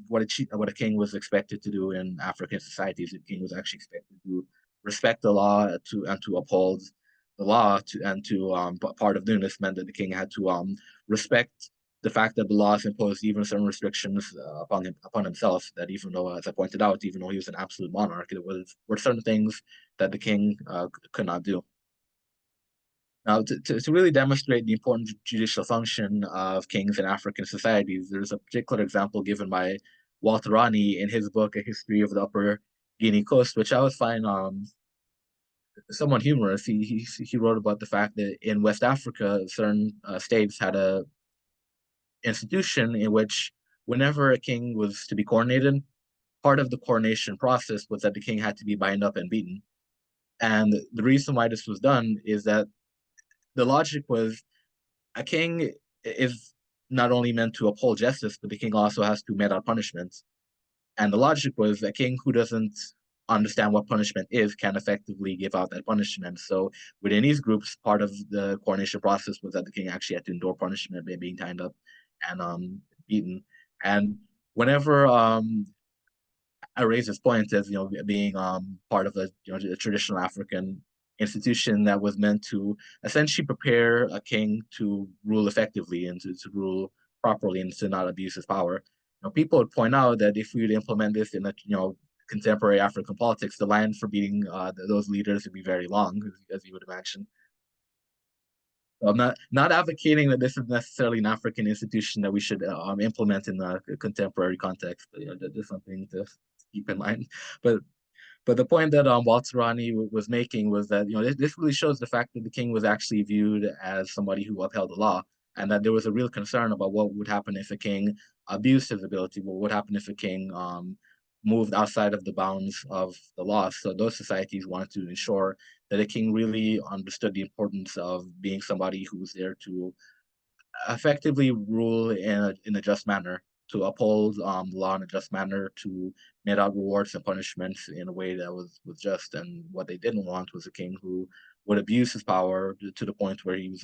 [SPEAKER 1] what a king was expected to do in African societies. The king was actually expected to respect the law and to uphold the law and to part of doing this meant that the king had to respect the fact that the laws imposed even certain restrictions upon himself. That even though, as I pointed out, even though he was an absolute monarch, were certain things that the king could not do. Now, to really demonstrate the important judicial function of kings in African societies, there's a particular example given by Walter Rani in his book, A History of the Upper Guinea Coast, which I would find somewhat humorous. He wrote about the fact that in West Africa, certain states had a institution in which whenever a king was to be coronated, part of the coronation process was that the king had to be bound up and beaten. And the reason why this was done is that the logic was a king is not only meant to uphold justice, but the king also has to mete out punishment. And the logic was a king who doesn't understand what punishment is can effectively give out that punishment. So within these groups, part of the coronation process was that the king actually had to endure punishment by being tied up and beaten. And whenever I raise this point as being part of a traditional African institution that was meant to essentially prepare a king to rule effectively and to rule properly and to not abuse his power. People would point out that if we would implement this in contemporary African politics, the line for beating those leaders would be very long, as you would imagine. So I'm not advocating that this is necessarily an African institution that we should implement in the contemporary context. But, that's something to keep in mind. But the point that Walter Rani was making was that this really shows the fact that the king was actually viewed as somebody who upheld the law, and that there was a real concern about what would happen if a king abused his ability, what would happen if a king moved outside of the bounds of the law. So those societies wanted to ensure that a king really understood the importance of being somebody who was there to effectively rule in a just manner, to uphold the law in a just manner, to mete out rewards and punishments in a way that was just. And what they didn't want was a king who would abuse his power to the point where he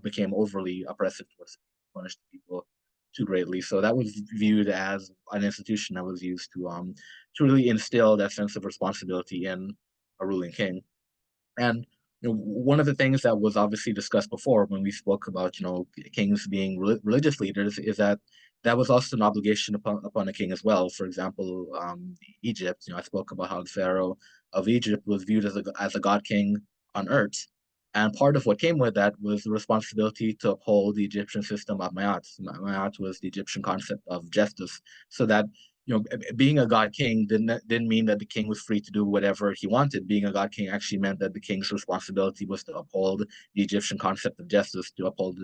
[SPEAKER 1] became overly oppressive towards punish people too greatly. So that was viewed as an institution that was used to really instill that sense of responsibility in a ruling king. And one of the things that was obviously discussed before when we spoke about kings being religious leaders is that was also an obligation upon a king as well. For example, Egypt. I spoke about how the Pharaoh of Egypt was viewed as a god king on earth, and part of what came with that was the responsibility to uphold the Egyptian system of Ma'at. Ma'at was the Egyptian concept of justice, so that being a god king didn't mean that the king was free to do whatever he wanted. Being a god king actually meant that the king's responsibility was to uphold the Egyptian concept of justice, to uphold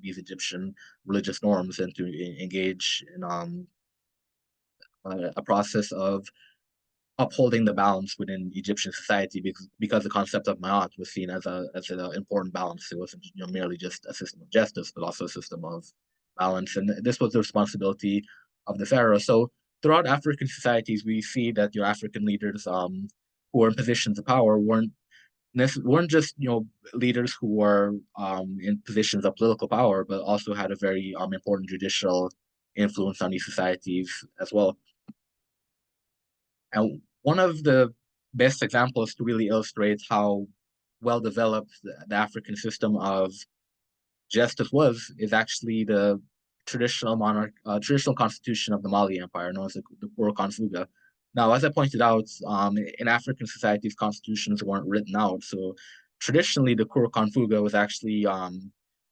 [SPEAKER 1] these Egyptian religious norms, and to engage in a process of upholding the balance within Egyptian society, because the concept of Ma'at was seen as an important balance. It wasn't merely just a system of justice, but also a system of balance. And this was the responsibility of the pharaoh. So throughout African societies, we see that your African leaders who were in positions of power weren't just leaders who were in positions of political power, but also had a very important judicial influence on these societies as well. And one of the best examples to really illustrate how well developed the African system of justice is actually the traditional constitution of the Mali Empire, known as the Now, as I pointed out, in African societies, constitutions weren't written out. So traditionally the Kuru-Kanfuga was actually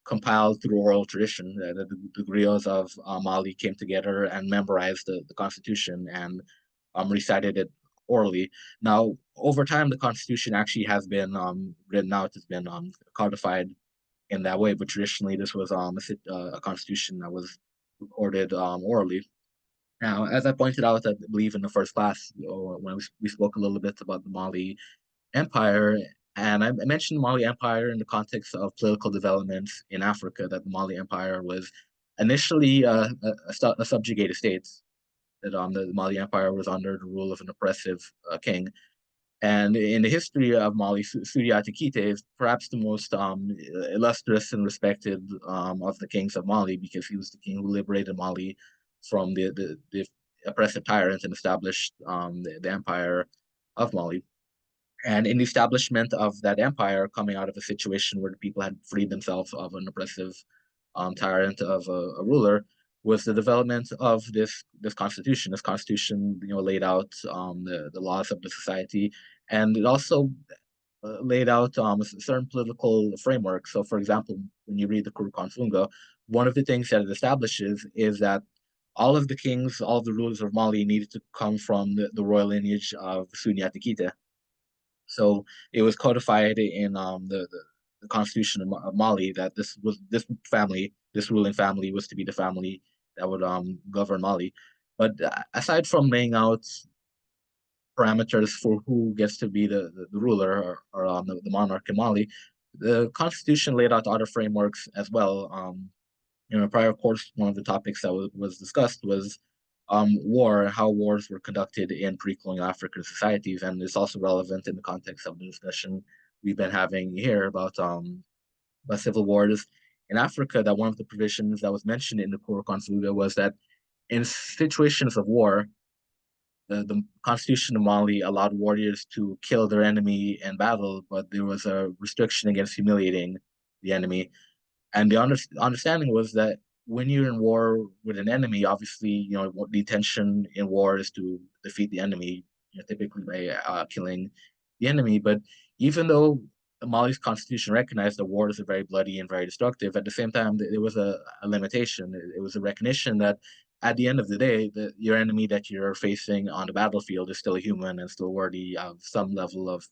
[SPEAKER 1] compiled through oral tradition. The griots of Mali came together and memorized the Constitution and recited it orally. Now, over time, the Constitution actually has been written out, has been codified in that way, but traditionally this was a Constitution that was recorded orally. Now, as I pointed out, I believe in the first class, when we spoke a little bit about the Mali Empire, and I mentioned the Mali Empire in the context of political developments in Africa, that the Mali Empire was initially a subjugated state, that the Mali Empire was under the rule of an oppressive king. And in the history of Mali, Suryata Kite is perhaps the most illustrious and respected of the kings of Mali, because he was the king who liberated Mali from the oppressive tyrant and established the empire of Mali. And in the establishment of that empire, coming out of a situation where the people had freed themselves of an oppressive tyrant of a ruler, was the development of this constitution. This constitution, laid out the laws of the society, and it also laid out a certain political framework. So, for example, when you read the Kuru-Kanfunga, one of the things that it establishes is that all of the kings, all of the rulers of Mali needed to come from the royal lineage of Sunyata Kite. So it was codified in the constitution of Mali that this ruling family was to be the family that would govern Mali. But aside from laying out parameters for who gets to be the ruler, or the monarch in Mali, the constitution laid out other frameworks as well. In a prior course, one of the topics that was discussed was war, how wars were conducted in pre-colonial African societies, and it's also relevant in the context of the discussion we've been having here about civil wars in Africa. That one of the provisions that was mentioned in the Kuru-Kanfuga was that in situations of war, the Constitution of Mali allowed warriors to kill their enemy in battle, but there was a restriction against humiliating the enemy. And the understanding was that when you're in war with an enemy, obviously, the intention in war is to defeat the enemy, typically by killing the enemy. But even though Mali's constitution recognized that wars are very bloody and very destructive, at the same time, there was a limitation. It was a recognition that at the end of the day, your enemy that you're facing on the battlefield is still a human and still worthy of some level of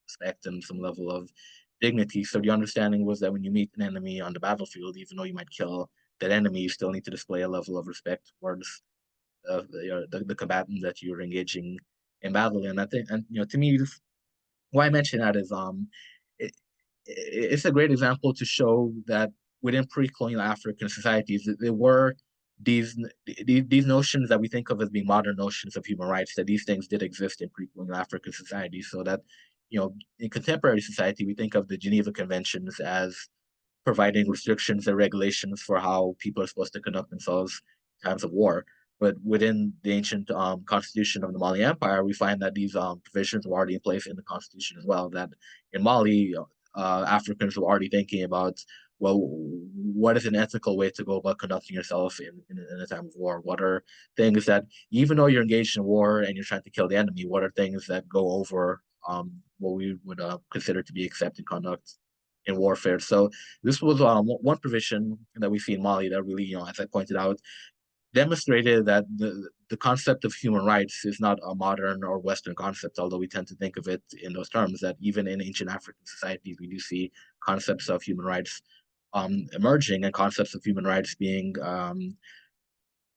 [SPEAKER 1] respect and some level of dignity. So the understanding was that when you meet an enemy on the battlefield, even though you might kill that enemy, you still need to display a level of respect towards the combatant that you're engaging in battle. And I think, and to me, why I mention that is it's a great example to show that within pre-colonial African societies, there were these notions that we think of as being modern notions of human rights, that these things did exist in pre-colonial African societies. So that, in contemporary society, we think of the Geneva Conventions as providing restrictions and regulations for how people are supposed to conduct themselves in times of war. But within the ancient constitution of the Mali Empire, we find that these provisions were already in place in the constitution as well. That in Mali, Africans were already thinking about, well, what is an ethical way to go about conducting yourself in a time of war? What are things that, even though you're engaged in war and you're trying to kill the enemy, what are things that go over what we would consider to be accepted conduct in warfare? So this was one provision that we see in Mali that really, as I pointed out, demonstrated that the concept of human rights is not a modern or Western concept, although we tend to think of it in those terms, that even in ancient African societies, we do see concepts of human rights emerging, and concepts of human rights being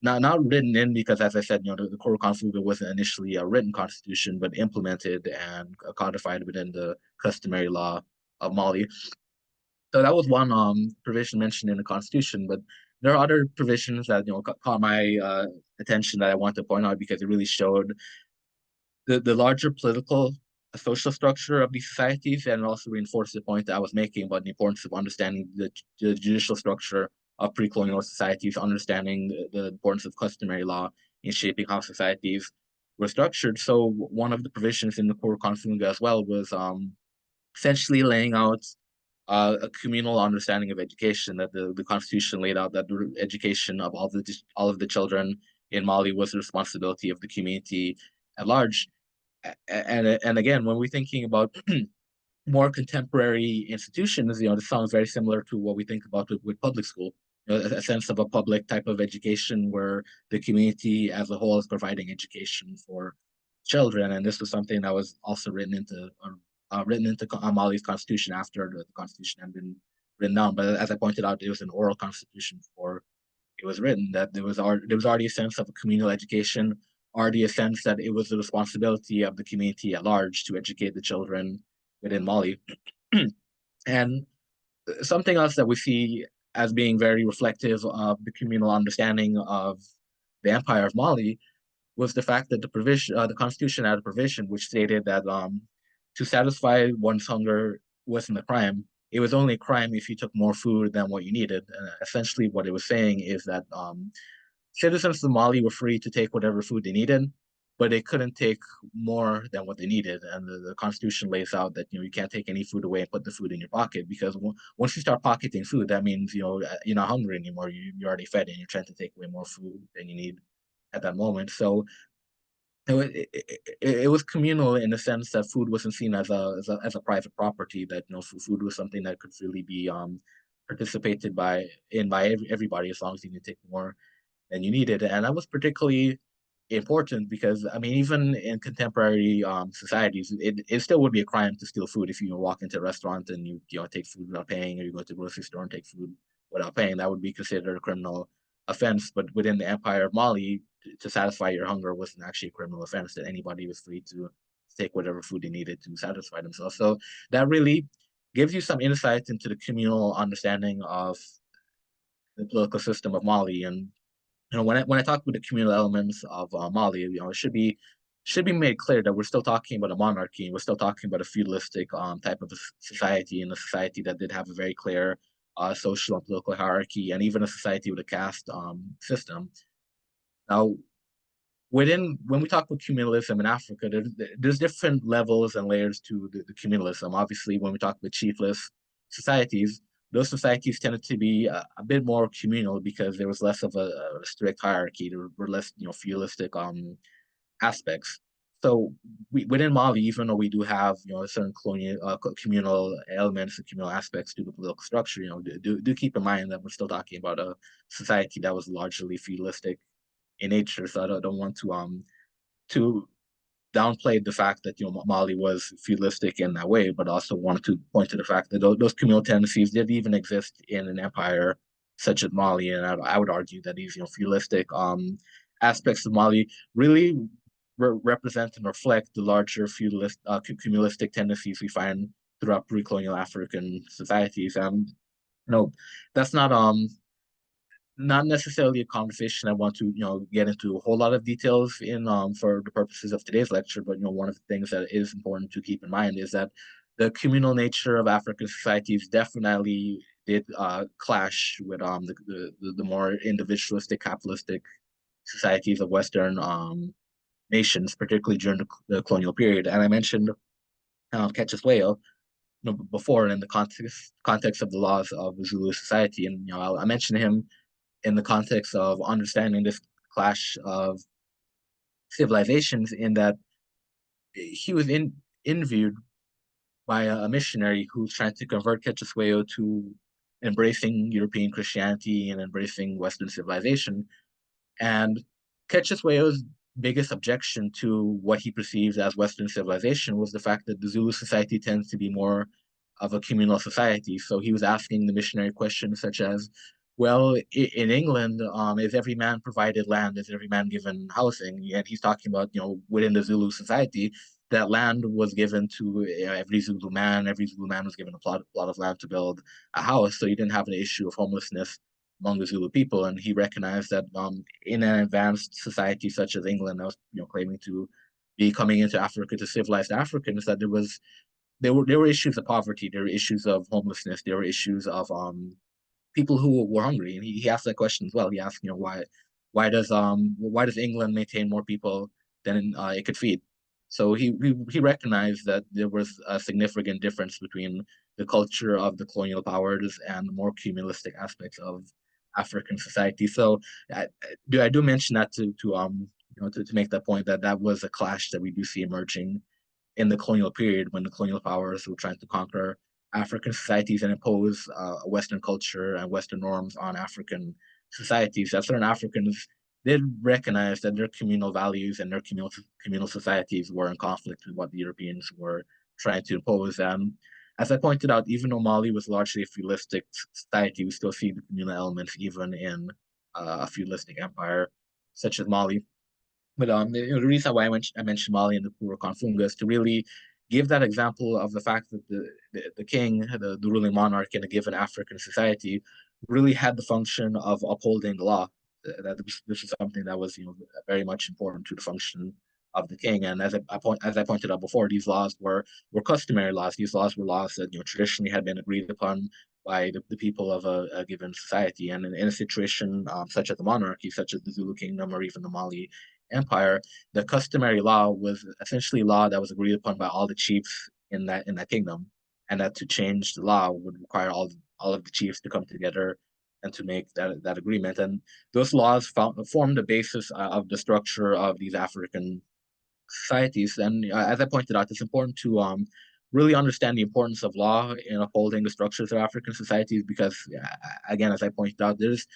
[SPEAKER 1] not written in, because as I said, the Kuru-Kanfuga wasn't initially a written constitution, but implemented and codified within the customary law of Mali. So that was one provision mentioned in the Constitution, but there are other provisions that caught my attention that I want to point out, because it really showed the larger political social structure of these societies, and also reinforced the point that I was making about the importance of understanding the judicial structure of pre-colonial societies, understanding the importance of customary law in shaping how societies were structured. So one of the provisions in the Kuru-Kanfuga as well was essentially laying out a communal understanding of education, that the Constitution laid out that the education of all of the children in Mali was the responsibility of the community at large. And again, when we're thinking about more contemporary institutions, this sounds very similar to what we think about with public school. A sense of a public type of education where the community as a whole is providing education for children, and this was something that was also written into Mali's constitution after the constitution had been written down. But as I pointed out, it was an oral constitution before it was written. That there was already a sense of a communal education, already a sense that it was the responsibility of the community at large to educate the children within Mali. And something else that we see as being very reflective of the communal understanding of the Empire of Mali was the fact that the Constitution had a provision which stated that to satisfy one's hunger wasn't a crime. It was only a crime if you took more food than what you needed. Essentially, what it was saying is that citizens of Mali were free to take whatever food they needed, but they couldn't take more than what they needed. And the Constitution lays out that you can't take any food away and put the food in your pocket, because once you start pocketing food, that means you're not hungry anymore. You're already fed, and you're trying to take away more food than you need at that moment. So it was communal in the sense that food wasn't seen as a private property. That food was something that could really be participated by everybody, as long as you didn't take more than you needed. And that was particularly important because, I mean, even in contemporary societies, it still would be a crime to steal food. If you walk into a restaurant and you take food without paying, or you go to a grocery store and take food without paying, that would be considered a criminal offense. But within the Empire of Mali, to satisfy your hunger wasn't actually a criminal offense, that anybody was free to take whatever food they needed to satisfy themselves. So that really gives you some insight into the communal understanding of the political system of Mali. And when I talk about the communal elements of Mali, it should be made clear that we're still talking about a monarchy. We're still talking about a feudalistic type of a society, and a society that did have a very clear social and political hierarchy, and even a society with a caste system. Now, when we talk about communalism in Africa, there's different levels and layers to the communalism. Obviously, when we talk about chiefless societies, those societies tended to be a bit more communal because there was less of a strict hierarchy. There were less, feudalistic aspects. So within Mali, even though we do have, certain colonial communal elements and communal aspects to the political structure, do keep in mind that we're still talking about a society that was largely feudalistic in nature. So I don't want to downplay the fact that Mali was feudalistic in that way, but also wanted to point to the fact that those communal tendencies did even exist in an empire such as Mali, and I would argue that these feudalistic aspects of Mali really represent and reflect the larger cumulistic tendencies we find throughout pre-colonial African societies. No, that's not necessarily a conversation I want to, get into a whole lot of details in for the purposes of today's lecture. But one of the things that is important to keep in mind is that the communal nature of African societies definitely did clash with the more individualistic, capitalistic societies of Western nations, particularly during the colonial period. And I mentioned Ketchesweo, before in the context of the laws of the Zulu society, and I mentioned him in the context of understanding this clash of civilizations, in that he was interviewed by a missionary who's trying to convert Ketchesweo to embracing European Christianity and embracing Western civilization. And Ketchesweo's biggest objection to what he perceives as Western civilization was the fact that the Zulu society tends to be more of a communal society. So he was asking the missionary questions such as, well, in England, is every man provided land? Is every man given housing? And he's talking about, within the Zulu society, that land was given to every Zulu man. Every Zulu man was given a plot of land to build a house. So you didn't have an issue of homelessness among the Zulu people. And he recognized that in an advanced society such as England, that was claiming to be coming into Africa to civilize Africans, that there were issues of poverty, there were issues of homelessness, there were issues of people who were hungry. And he asked that question as well. He asked, why does England maintain more people than it could feed? So he recognized that there was a significant difference between the culture of the colonial powers and the more cumulistic aspects of African society. So I do mention that to make that point, that was a clash that we do see emerging in the colonial period when the colonial powers were trying to conquer African societies and impose Western culture and Western norms on African societies. That certain Africans did recognize that their communal values and their communal societies were in conflict with what the Europeans were trying to impose. And as I pointed out, even though Mali was largely a feudalistic society, we still see the communal elements even in a feudalistic empire such as Mali. But the reason why I mentioned Mali and the Kura Konfunga is to really give that example of the fact that the king, the ruling monarch in a given African society, really had the function of upholding the law. That this is something that was very much important to the function of the king. And as I pointed out before, these laws were customary laws. These laws were laws that traditionally had been agreed upon by the people of a given society. And in a situation such as the monarchy, such as the Zulu kingdom or even the Mali Empire, the customary law was essentially law that was agreed upon by all the chiefs in that kingdom, and that to change the law would require all of the chiefs to come together and to make that agreement. And those laws formed the basis of the structure of these African societies. And as I pointed out, it's important to really understand the importance of law in upholding the structures of African societies because, again, as I pointed out, there's,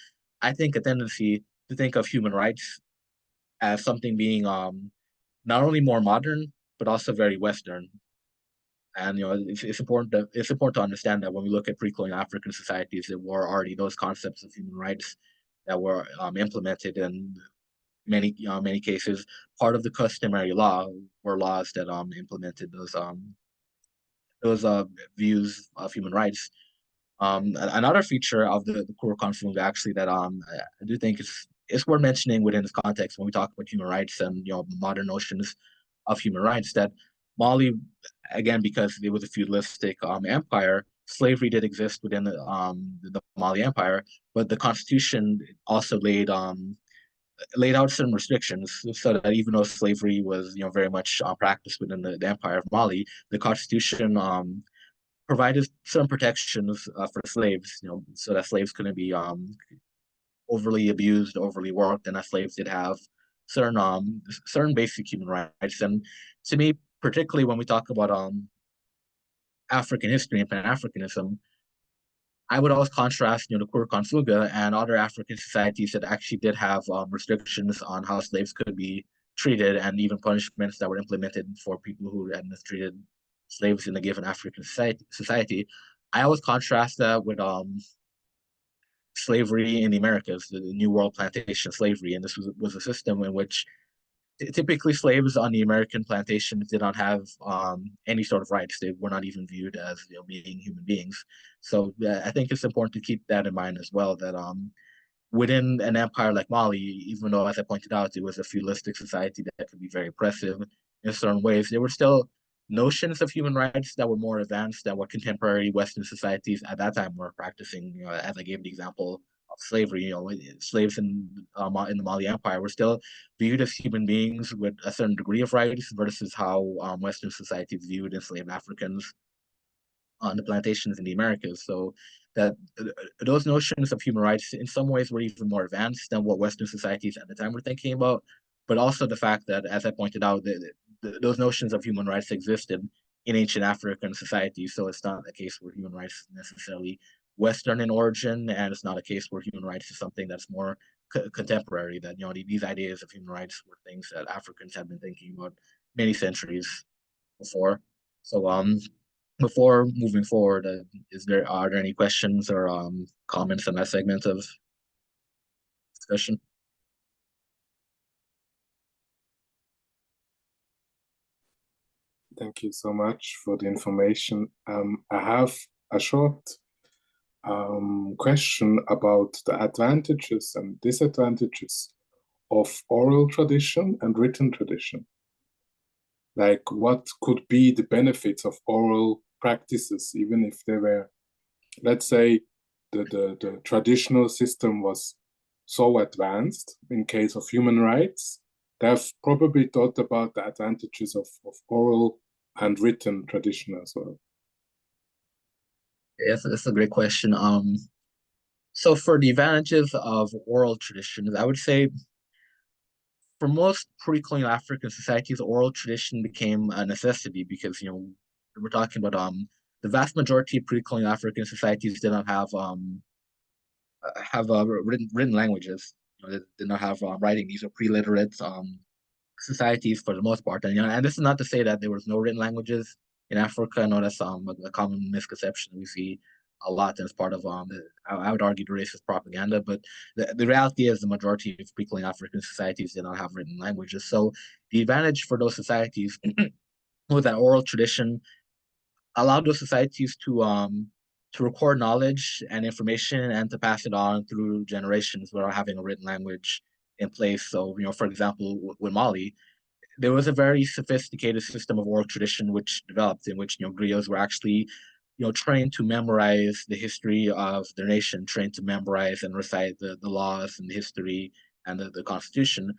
[SPEAKER 1] I think, a tendency to think of human rights as something being not only more modern but also very Western. And it's important to understand that when we look at pre-colonial African societies, there were already those concepts of human rights that were implemented in many cases. Part of the customary law were laws that implemented those views of human rights. Another feature of the Kura Konfunga actually that I do think is worth mentioning within this context when we talk about human rights and modern notions of human rights, that Mali, again, because it was a feudalistic empire, slavery did exist within the Mali Empire, but the constitution also laid out some restrictions so that even though slavery was very much practiced within the Empire of Mali, the constitution provided some protections for slaves, so that slaves couldn't be overly abused, overly worked, and that slaves did have certain basic human rights. And to me, particularly when we talk about African history and Pan-Africanism, I would always contrast, the Kura Konfuga and other African societies that actually did have restrictions on how slaves could be treated and even punishments that were implemented for people who had mistreated slaves in a given African society. I always contrast that with slavery in the Americas, the New World plantation slavery, and this was a system in which typically slaves on the American plantations did not have any sort of rights. They were not even viewed as being human beings. So I think it's important to keep that in mind as well. That within an empire like Mali, even though, as I pointed out, it was a feudalistic society that could be very oppressive in certain ways, there were still notions of human rights that were more advanced than what contemporary Western societies at that time were practicing. As I gave the example of slavery, slaves in the Mali Empire were still viewed as human beings with a certain degree of rights versus how Western societies viewed enslaved Africans on the plantations in the Americas. So that those notions of human rights in some ways were even more advanced than what Western societies at the time were thinking about. But also the fact that, as I pointed out, those notions of human rights existed in ancient African societies. So it's not a case where human rights is necessarily Western in origin, and it's not a case where human rights is something that's more contemporary. That these ideas of human rights were things that Africans have been thinking about many centuries before. So before moving forward, are there any questions or comments on that segment of discussion?
[SPEAKER 5] Thank you so much for the information. I have a short question about the advantages and disadvantages of oral tradition and written tradition. Like, what could be the benefits of oral practices, even if they were, let's say, the traditional system was so advanced in case of human rights, they've probably thought about the advantages of oral and written tradition as well.
[SPEAKER 1] Yes, that's a great question. So for the advantages of oral traditions, I would say for most pre-colonial African societies, oral tradition became a necessity because, we're talking about the vast majority of pre-colonial African societies did not have written languages. They did not have writing. These are pre-literate societies for the most part. And this is not to say that there was no written languages in Africa. I know that's a common misconception we see a lot as part of I would argue the racist propaganda. But the reality is the majority of pre-colonial African societies did not have written languages. So the advantage for those societies was that oral tradition allowed those societies to record knowledge and information and to pass it on through generations without having a written language in place. So, for example, with Mali, there was a very sophisticated system of oral tradition which developed, in which griots were actually trained to memorize the history of their nation, trained to memorize and recite the laws and the history and the constitution.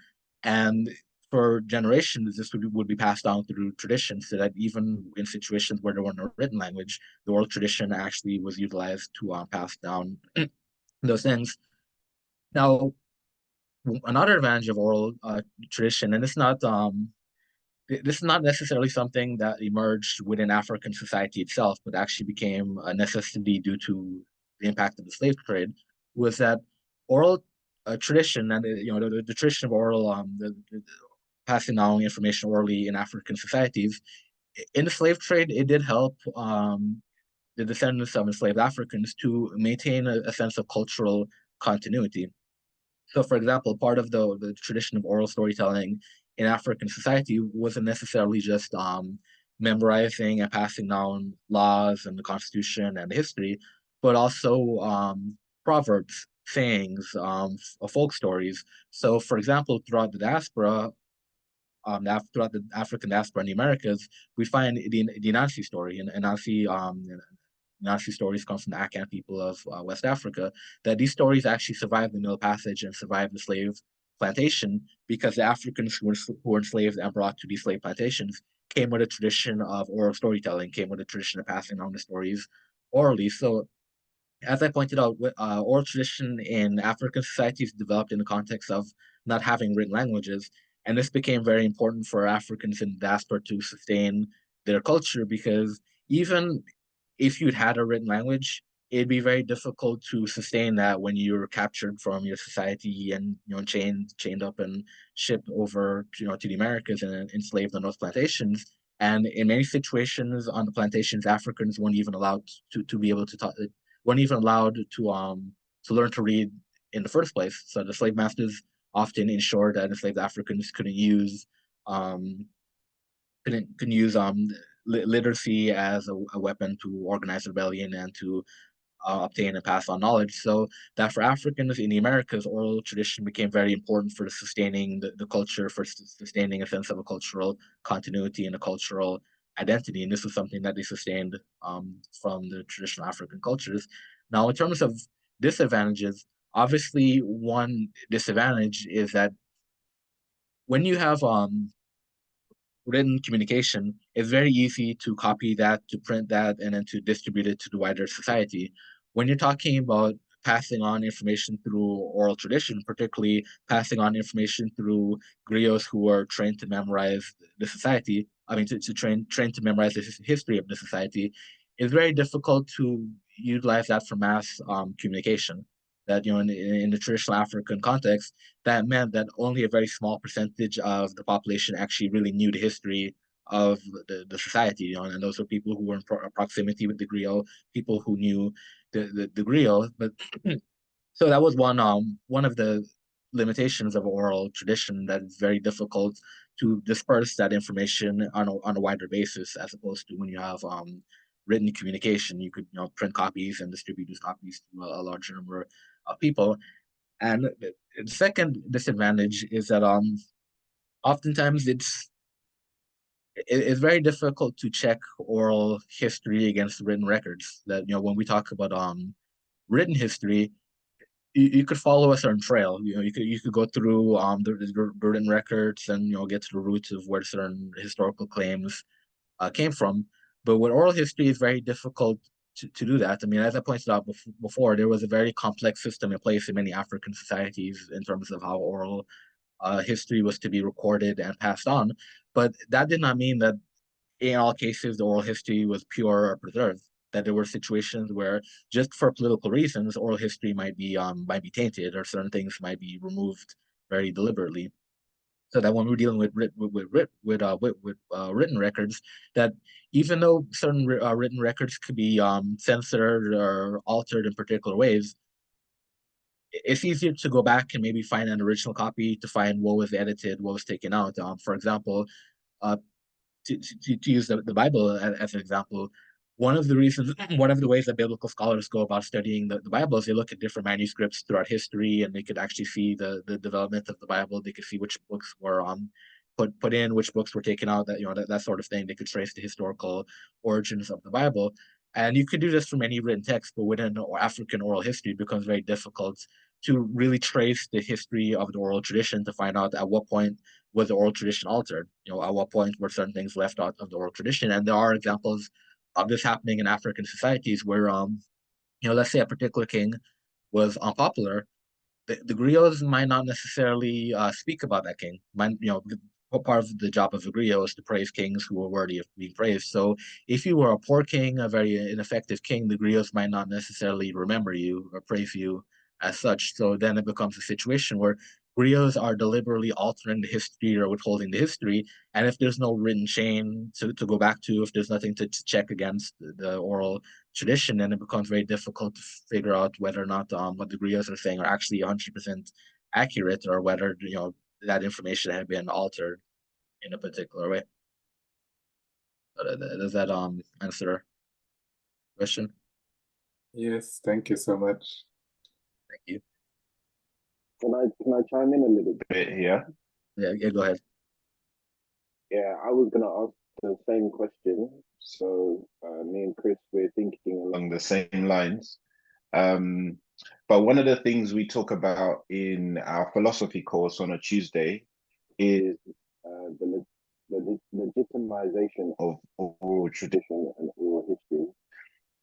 [SPEAKER 1] And for generations, this would be passed down through tradition, so that even in situations where there were no written language, the oral tradition actually was utilized to pass down those things. Now, another advantage of oral tradition, and this is not necessarily something that emerged within African society itself, but actually became a necessity due to the impact of the slave trade, was that oral tradition and the tradition of oral passing down information orally in African societies. In the slave trade, it did help the descendants of enslaved Africans to maintain a sense of cultural continuity. So, for example, part of the tradition of oral storytelling in African society wasn't necessarily just memorizing and passing down laws and the Constitution and the history, but also proverbs, sayings, folk stories. So, for example, throughout the diaspora, throughout the African diaspora in the Americas, we find the Nancy story, and Nancy stories come from the Akan people of West Africa, that these stories actually survived the Middle Passage and survived the slave plantation because the Africans who were enslaved and brought to these slave plantations came with a tradition of oral storytelling, came with a tradition of passing on the stories orally. So, as I pointed out, oral tradition in African societies developed in the context of not having written languages, and this became very important for Africans in the diaspora to sustain their culture, because even if you'd had a written language, it'd be very difficult to sustain that when you're captured from your society and chained up and shipped over to the Americas and enslaved on those plantations. And in many situations on the plantations, Africans weren't even allowed to be able to talk, weren't even allowed to learn to read in the first place. So the slave masters often ensured that enslaved Africans couldn't use literacy as a weapon to organize rebellion and to obtain and pass on knowledge. So that for Africans in the Americas, oral tradition became very important for sustaining the culture, for sustaining a sense of a cultural continuity and a cultural identity. And this was something that they sustained from the traditional African cultures. Now, in terms of disadvantages, obviously one disadvantage is that when you have written communication, it's very easy to copy that, to print that, and then to distribute it to the wider society. When you're talking about passing on information through oral tradition, particularly passing on information through griots who are trained to memorize the society, trained to memorize the history of the society, it's very difficult to utilize that for mass communication. That in the traditional African context, that meant that only a very small percentage of the population actually really knew the history of the society, and those were people who were in proximity with the griot, people who knew the griot. But so that was one of the limitations of oral tradition, that it's very difficult to disperse that information on a wider basis, as opposed to when you have written communication. You could print copies and distribute these copies to a larger number of people. And the second disadvantage is that oftentimes it's very difficult to check oral history against written records. That when we talk about written history, you could follow a certain trail. You could go through the written records and get to the roots of where certain historical claims came from. But with oral history, it's very difficult to do that. I mean, as I pointed out before, there was a very complex system in place in many African societies in terms of how oral history was to be recorded and passed on. But that did not mean that in all cases the oral history was pure or preserved. That there were situations where, just for political reasons, oral history might be tainted, or certain things might be removed very deliberately. So that when we're dealing with written records, that even though certain written records could be censored or altered in particular ways, it's easier to go back and maybe find an original copy to find what was edited, what was taken out. For example, uh, to use the Bible as an example, one of the reasons, one of the ways that biblical scholars go about studying the Bible is they look at different manuscripts throughout history, and they could actually see the development of the Bible. They could see which books were put in, which books were taken out, that sort of thing. They could trace the historical origins of the Bible. And you could do this from any written text, but within African oral history, it becomes very difficult to really trace the history of the oral tradition to find out at what point was the oral tradition altered. At what point were certain things left out of the oral tradition? And there are examples of this happening in African societies where, let's say a particular king was unpopular. The griots might not necessarily speak about that king. Part of the job of a griot is to praise kings who were worthy of being praised. So if you were a poor king, a very ineffective king, the griots might not necessarily remember you or praise you as such. So then it becomes a situation where griots are deliberately altering the history or withholding the history. And if there's no written chain to go back to, if there's nothing to check against the oral tradition, then it becomes very difficult to figure out whether or not what the griots are saying are actually 100% accurate, or whether that information had been altered in a particular way. Does that answer the question?
[SPEAKER 5] Yes, thank you so much.
[SPEAKER 1] Thank you.
[SPEAKER 2] Can I chime in a little bit here?
[SPEAKER 1] Yeah, go ahead.
[SPEAKER 2] Yeah, I was gonna ask the same question. So me and Chris, we're thinking along the same lines. But one of the things we talk about in our philosophy course on a Tuesday is the legitimization of oral tradition and oral history,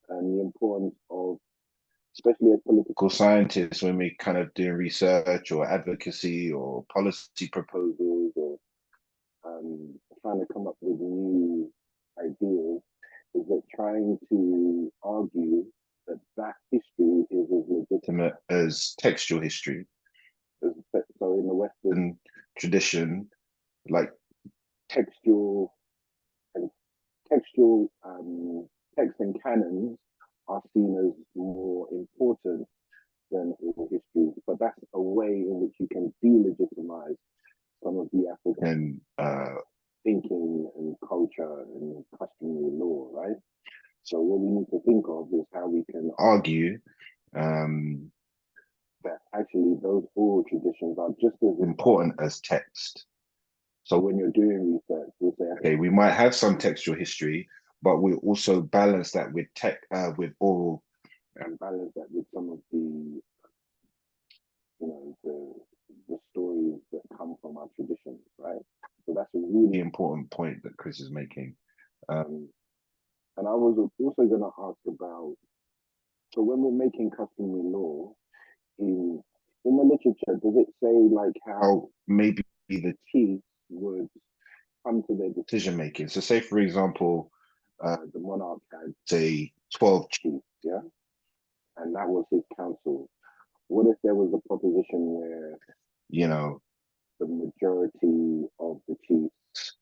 [SPEAKER 2] and the importance of, especially as political scientists, when we kind of do research or advocacy or policy proposals, or trying to come up with new ideas, is that trying to argue that history is as legitimate as textual history. So in the Western tradition, like textual texts and canons are seen as more important than oral history. But that's a way in which you can delegitimize some of the African thinking and culture and customary law, right? So what we need to think of is how we can argue that actually those oral traditions are just as important as text. So when you're doing research, we say, okay, we might have some textual history, but we also balance that with with oral, and balance that with some of the, the stories that come from our traditions, right? So that's a really important point that Chris is making. And I was also going to ask about, so when we're making customary law, in the literature, does it say like how maybe the chiefs would come to their decision making? So say, for example, the monarch had, say, 12 chiefs, yeah? And that was his council. What if there was a proposition where, the majority of the chiefs,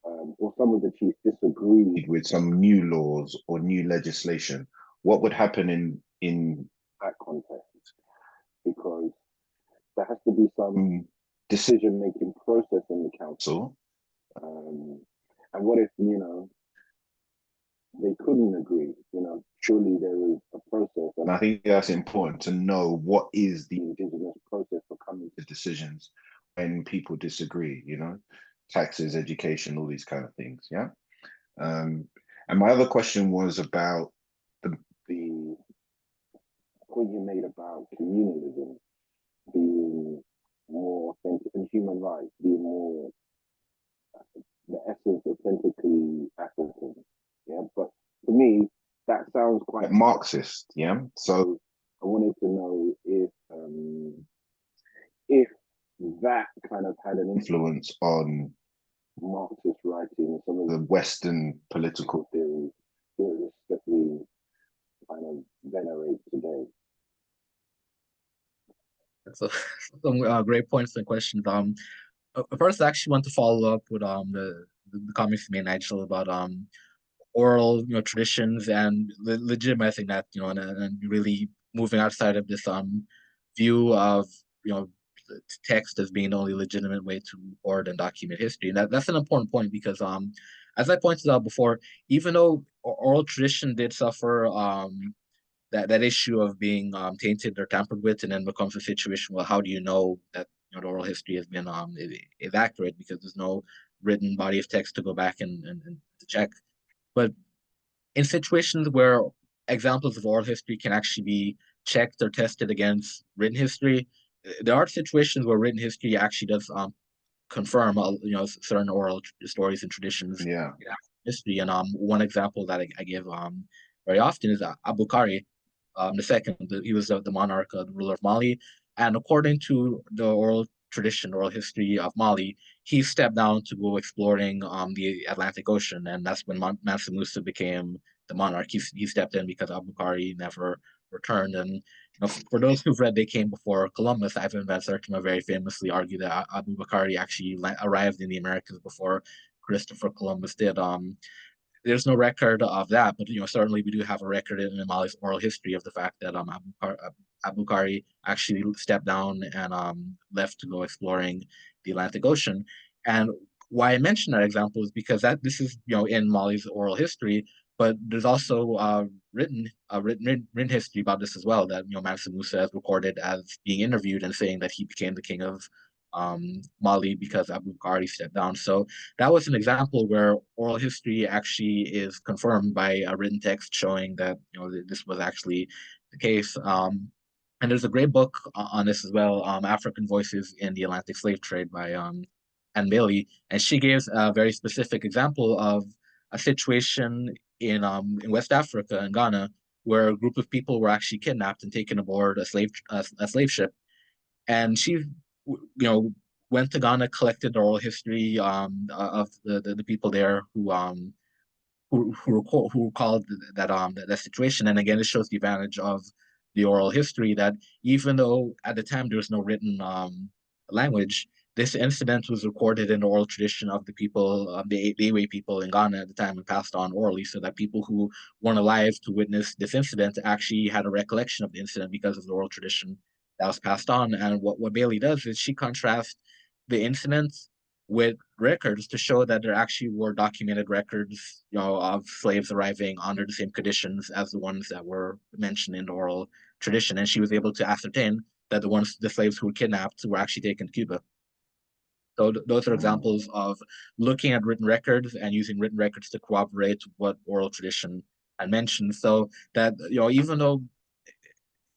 [SPEAKER 2] or some of the chiefs disagreed with some new laws or new legislation? What would happen in that context? Because there has to be some decision-making process in the council. And what if, they couldn't agree? Surely there is a process. And I think that's important to know what is the indigenous process for coming to decisions when people disagree, taxes, education, all these kind of things. Yeah. And my other question was about the point you made about communalism being more authentic, and human rights being more the essence authentically African. Yeah, but to me that sounds quite Marxist. Yeah, so I wanted to know if that kind of had an influence on Marxist writing, some of the Western political theories that we kind of venerate today.
[SPEAKER 1] So some great points and questions. First, I actually want to follow up with the comments you made, Nigel, about oral traditions and legitimizing that and really moving outside of this view of text as being the only legitimate way to record and document history. And that's an important point because as I pointed out before, even though oral tradition did suffer that issue of being tainted or tampered with, and then becomes a situation, well, how do you know that the oral history has been is accurate, because there's no written body of text to go back and to check. But in situations where examples of oral history can actually be checked or tested against written history, there are situations where written history actually does confirm certain oral stories and traditions in history. And one example that I give very often is Abukari the second. He was the monarch, the ruler of Mali, and according to the oral tradition, oral history of Mali, he stepped down to go exploring the Atlantic Ocean, and that's when Mansa Musa became the monarch. He stepped in because Abukari never returned. And for those who've read They Came Before Columbus, Ivan Van Sertima very famously argued that Abubakari actually arrived in the Americas before Christopher Columbus did. There's no record of that, but certainly we do have a record in Mali's oral history of the fact that Abukari actually stepped down and left to go exploring the Atlantic Ocean. And why I mention that example is because this is in Mali's oral history, but there's also written history about this as well, that Mansa Musa is recorded as being interviewed and saying that he became the king of Mali because Abukari stepped down. So that was an example where oral history actually is confirmed by a written text showing that this was actually the case. And there's a great book on this as well, African Voices in the Atlantic Slave Trade by Anne Bailey, and she gives a very specific example of a situation in West Africa, in Ghana, where a group of people were actually kidnapped and taken aboard a slave ship. And she went to Ghana, collected oral history of the people there who called that situation. And again, it shows the advantage of the oral history, that even though at the time there was no written language, this incident was recorded in the oral tradition of the people, the Ewe people in Ghana at the time, and passed on orally, so that people who weren't alive to witness this incident actually had a recollection of the incident because of the oral tradition that was passed on. And what Bailey does is she contrasts the incident with records to show that there actually were documented records, of slaves arriving under the same conditions as the ones that were mentioned in the oral tradition. And she was able to ascertain that the slaves who were kidnapped were actually taken to Cuba. So those are examples of looking at written records and using written records to corroborate what oral tradition had mentioned. So that, even though,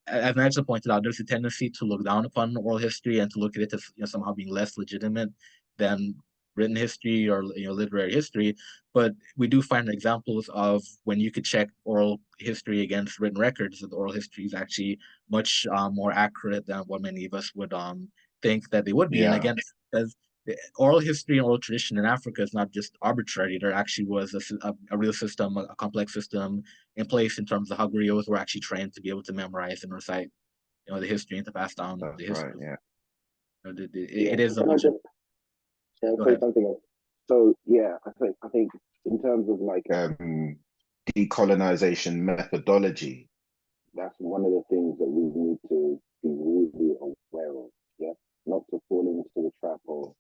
[SPEAKER 1] as Nigel pointed out, there's a tendency to look down upon oral history and to look at it as somehow being less legitimate than written history or literary history. But we do find examples of when you could check oral history against written records, that oral history is actually much more accurate than what many of us would think that they would be. And again, because oral history and oral tradition in Africa is not just arbitrary. There actually was a real system, a complex system in place in terms of how griots were actually trained to be able to memorize and recite, the history and to pass down the history.
[SPEAKER 2] Right, yeah.
[SPEAKER 1] It is a much.
[SPEAKER 2] Go ahead. Something. So yeah, I think in terms of like decolonization methodology, that's one of the things that we need to be really aware of. Yeah, not to fall into the trap of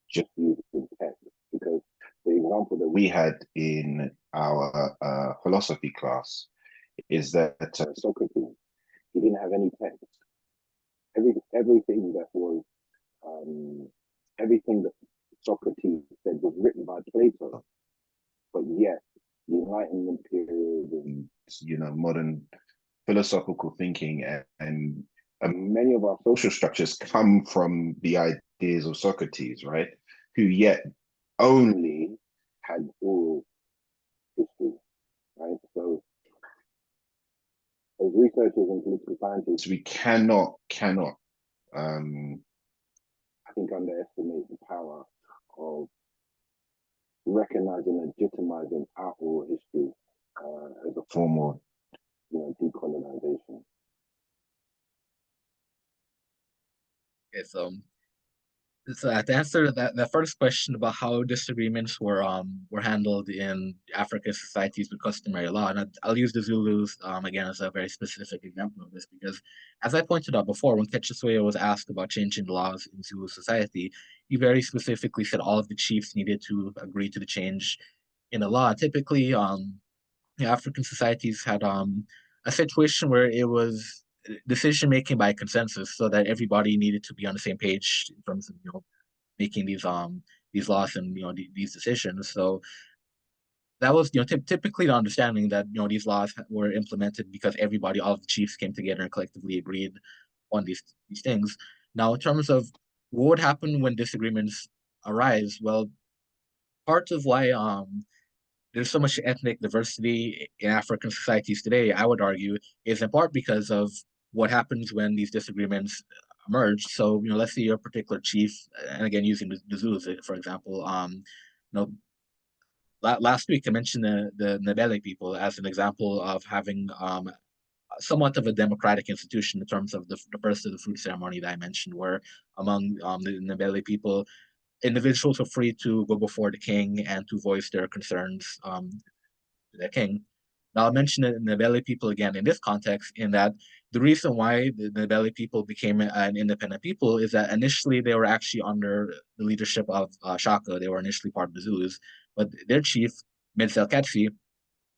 [SPEAKER 2] just using text, because the example that we had in our philosophy class is that Socrates, he didn't have any text. Everything that was everything that Socrates said was written by Plato, but yet the Enlightenment period and modern philosophical thinking and many of our social structures come from the ideas of Socrates, right? Who yet only had oral history, right? So as researchers and political scientists, we cannot think, underestimate the power of recognizing and legitimizing our oral history as a form of, decolonization.
[SPEAKER 1] Okay, so to answer that first question about how disagreements were handled in African societies with customary law, and I'll use the Zulus again as a very specific example of this because, as I pointed out before, when Ketcheswea was asked about changing the laws in Zulu society, he very specifically said all of the chiefs needed to agree to the change in the law. Typically, African societies had a situation where it was decision making by consensus, so that everybody needed to be on the same page in terms of making these laws and these decisions. So that was typically the understanding that these laws were implemented because everybody, all of the chiefs, came together and collectively agreed on these things. Now, in terms of what would happen when disagreements arise, well, part of why there's so much ethnic diversity in African societies today, I would argue, is in part because of what happens when these disagreements emerge. So, let's say a particular chief, and again, using the Zulus, for example, last week I mentioned the Ndebele people as an example of having somewhat of a democratic institution in terms of the first of the fruit ceremony that I mentioned, where among the Ndebele people, individuals are free to go before the king and to voice their concerns to the king. Now, I'll mention the Ndebele people again in this context, in that the reason why the Ndebele people became an independent people is that initially they were actually under the leadership of Shaka. They were initially part of the Zulus, but their chief, Metselkatsi,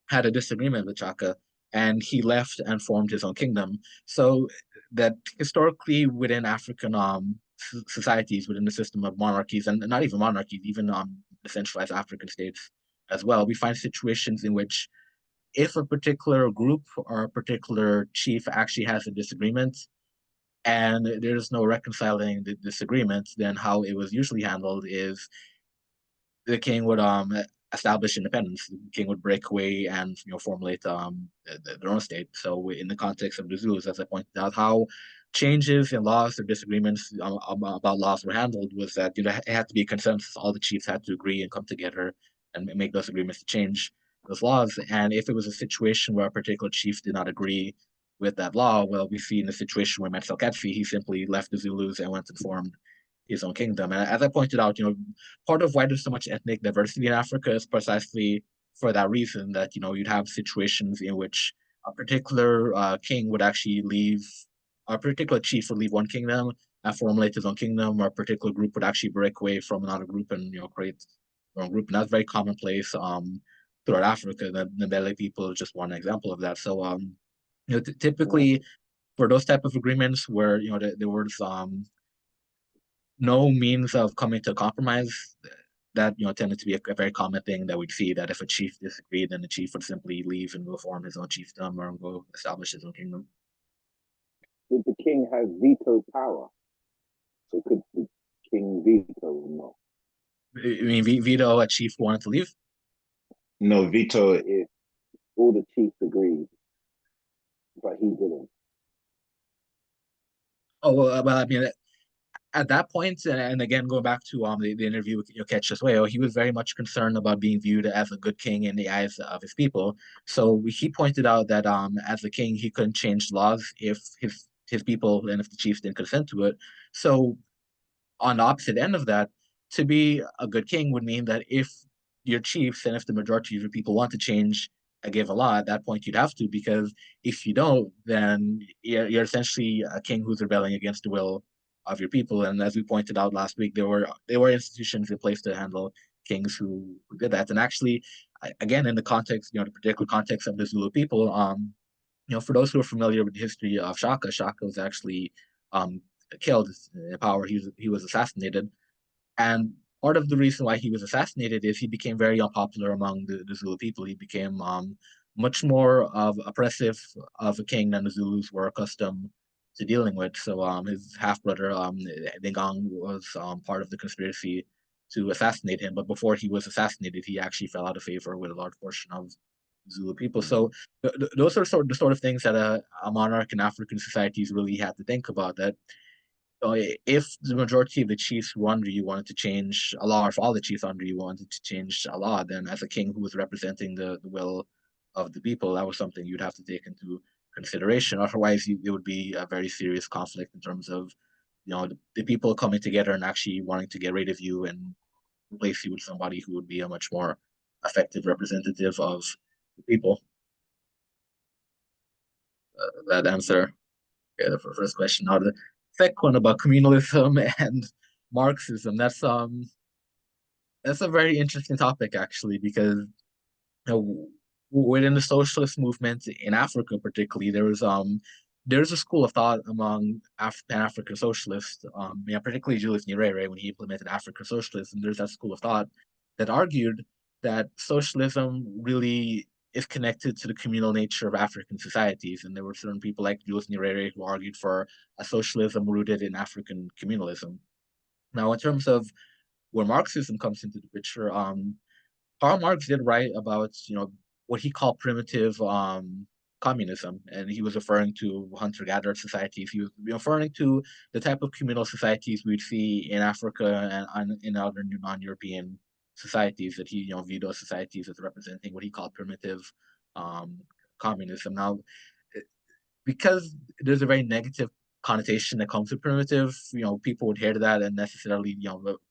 [SPEAKER 1] had a disagreement with Shaka, and he left and formed his own kingdom. So that historically within African societies, within the system of monarchies, and not even monarchies, even decentralized African states as well, we find situations in which if a particular group or a particular chief actually has a disagreement and there's no reconciling the disagreement, then how it was usually handled is the king would establish independence. The king would break away and formulate their own state. So in the context of the Zulus, as I pointed out, how changes in laws or disagreements about laws were handled was that it had to be a consensus. All the chiefs had to agree and come together and make those agreements to change those laws. And if it was a situation where a particular chief did not agree with that law, well, we see in the situation where Metselkatsi, he simply left the Zulus and went and formed his own kingdom. And as I pointed out, part of why there's so much ethnic diversity in Africa is precisely for that reason, that you'd have situations in which a particular king would actually leave, a particular chief would leave one kingdom and formulate his own kingdom, or a particular group would actually break away from another group and create their own group. And that's very commonplace throughout Africa. The Ndebele people is just one example of that. So typically for those type of agreements where there was no means of coming to a compromise, that tended to be a very common thing that we'd see, that if a chief disagreed, then the chief would simply leave and go form his own chiefdom or go establish his own kingdom.
[SPEAKER 2] Did the king have veto power? So could the king veto or not?
[SPEAKER 1] I mean, veto a chief who wanted to leave?
[SPEAKER 2] No, veto if all the chiefs agreed, but he didn't.
[SPEAKER 1] Oh, well, I mean, at that point, and again, going back to the interview with Ketchesweo, he was very much concerned about being viewed as a good king in the eyes of his people. So he pointed out that as a king, he couldn't change laws if his people and if the chiefs didn't consent to it. So on the opposite end of that, to be a good king would mean that if your chiefs and if the majority of your people want to change a given law, at that point you'd have to, because if you don't, then you're essentially a king who's rebelling against the will of your people. And as we pointed out last week, there were institutions in place to handle kings who did that. And actually, again, in the context, the particular context of the Zulu people, for those who are familiar with the history of Shaka, Shaka was actually killed in power. He was assassinated, and part of the reason why he was assassinated is he became very unpopular among the Zulu people. He became much more of oppressive of a king than the Zulus were accustomed to dealing with. So his half brother Dingang was part of the conspiracy to assassinate him. But before he was assassinated, he actually fell out of favor with a large portion of Zulu people. So those are the sort of things that a monarch in African societies really had to think about. That if the majority of the chiefs who were under you wanted to change a law, or if all the chiefs under you wanted to change a law, then as a king who was representing the will of the people, that was something you'd have to take into consideration. Otherwise, it would be a very serious conflict in terms of, the people coming together and actually wanting to get rid of you and replace you with somebody who would be a much more effective representative of the people. That answer, yeah, the first question. Now the second one about communalism and Marxism. That's a very interesting topic actually, because within the socialist movement in Africa, particularly, there's a school of thought among Pan-African socialists, particularly Julius Nyerere when he implemented African socialism. There's that school of thought that argued that socialism really is connected to the communal nature of African societies, and there were certain people like Julius Nyerere who argued for a socialism rooted in African communalism. Now, in terms of where Marxism comes into the picture, Karl Marx did write about, what he called primitive communism, and he was referring to hunter-gatherer societies. He was referring to the type of communal societies we'd see in Africa and in other non-European societies that he, viewed those societies as representing what he called primitive communism. Now, because there's a very negative connotation that comes with primitive, people would hear that and necessarily,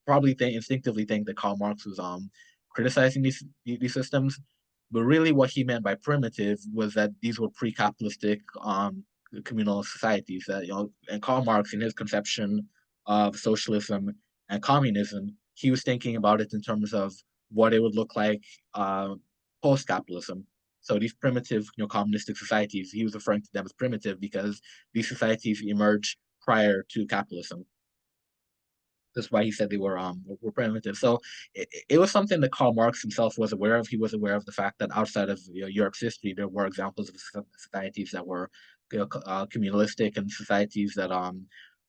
[SPEAKER 1] probably instinctively think that Karl Marx was criticizing these systems. But really what he meant by primitive was that these were pre-capitalistic communal societies that, and Karl Marx in his conception of socialism and communism, he was thinking about it in terms of what it would look like post-capitalism. So these primitive, communistic societies, he was referring to them as primitive because these societies emerged prior to capitalism. That's why he said they were primitive. So it was something that Karl Marx himself was aware of. He was aware of the fact that outside of Europe's history, there were examples of societies that were communalistic and societies that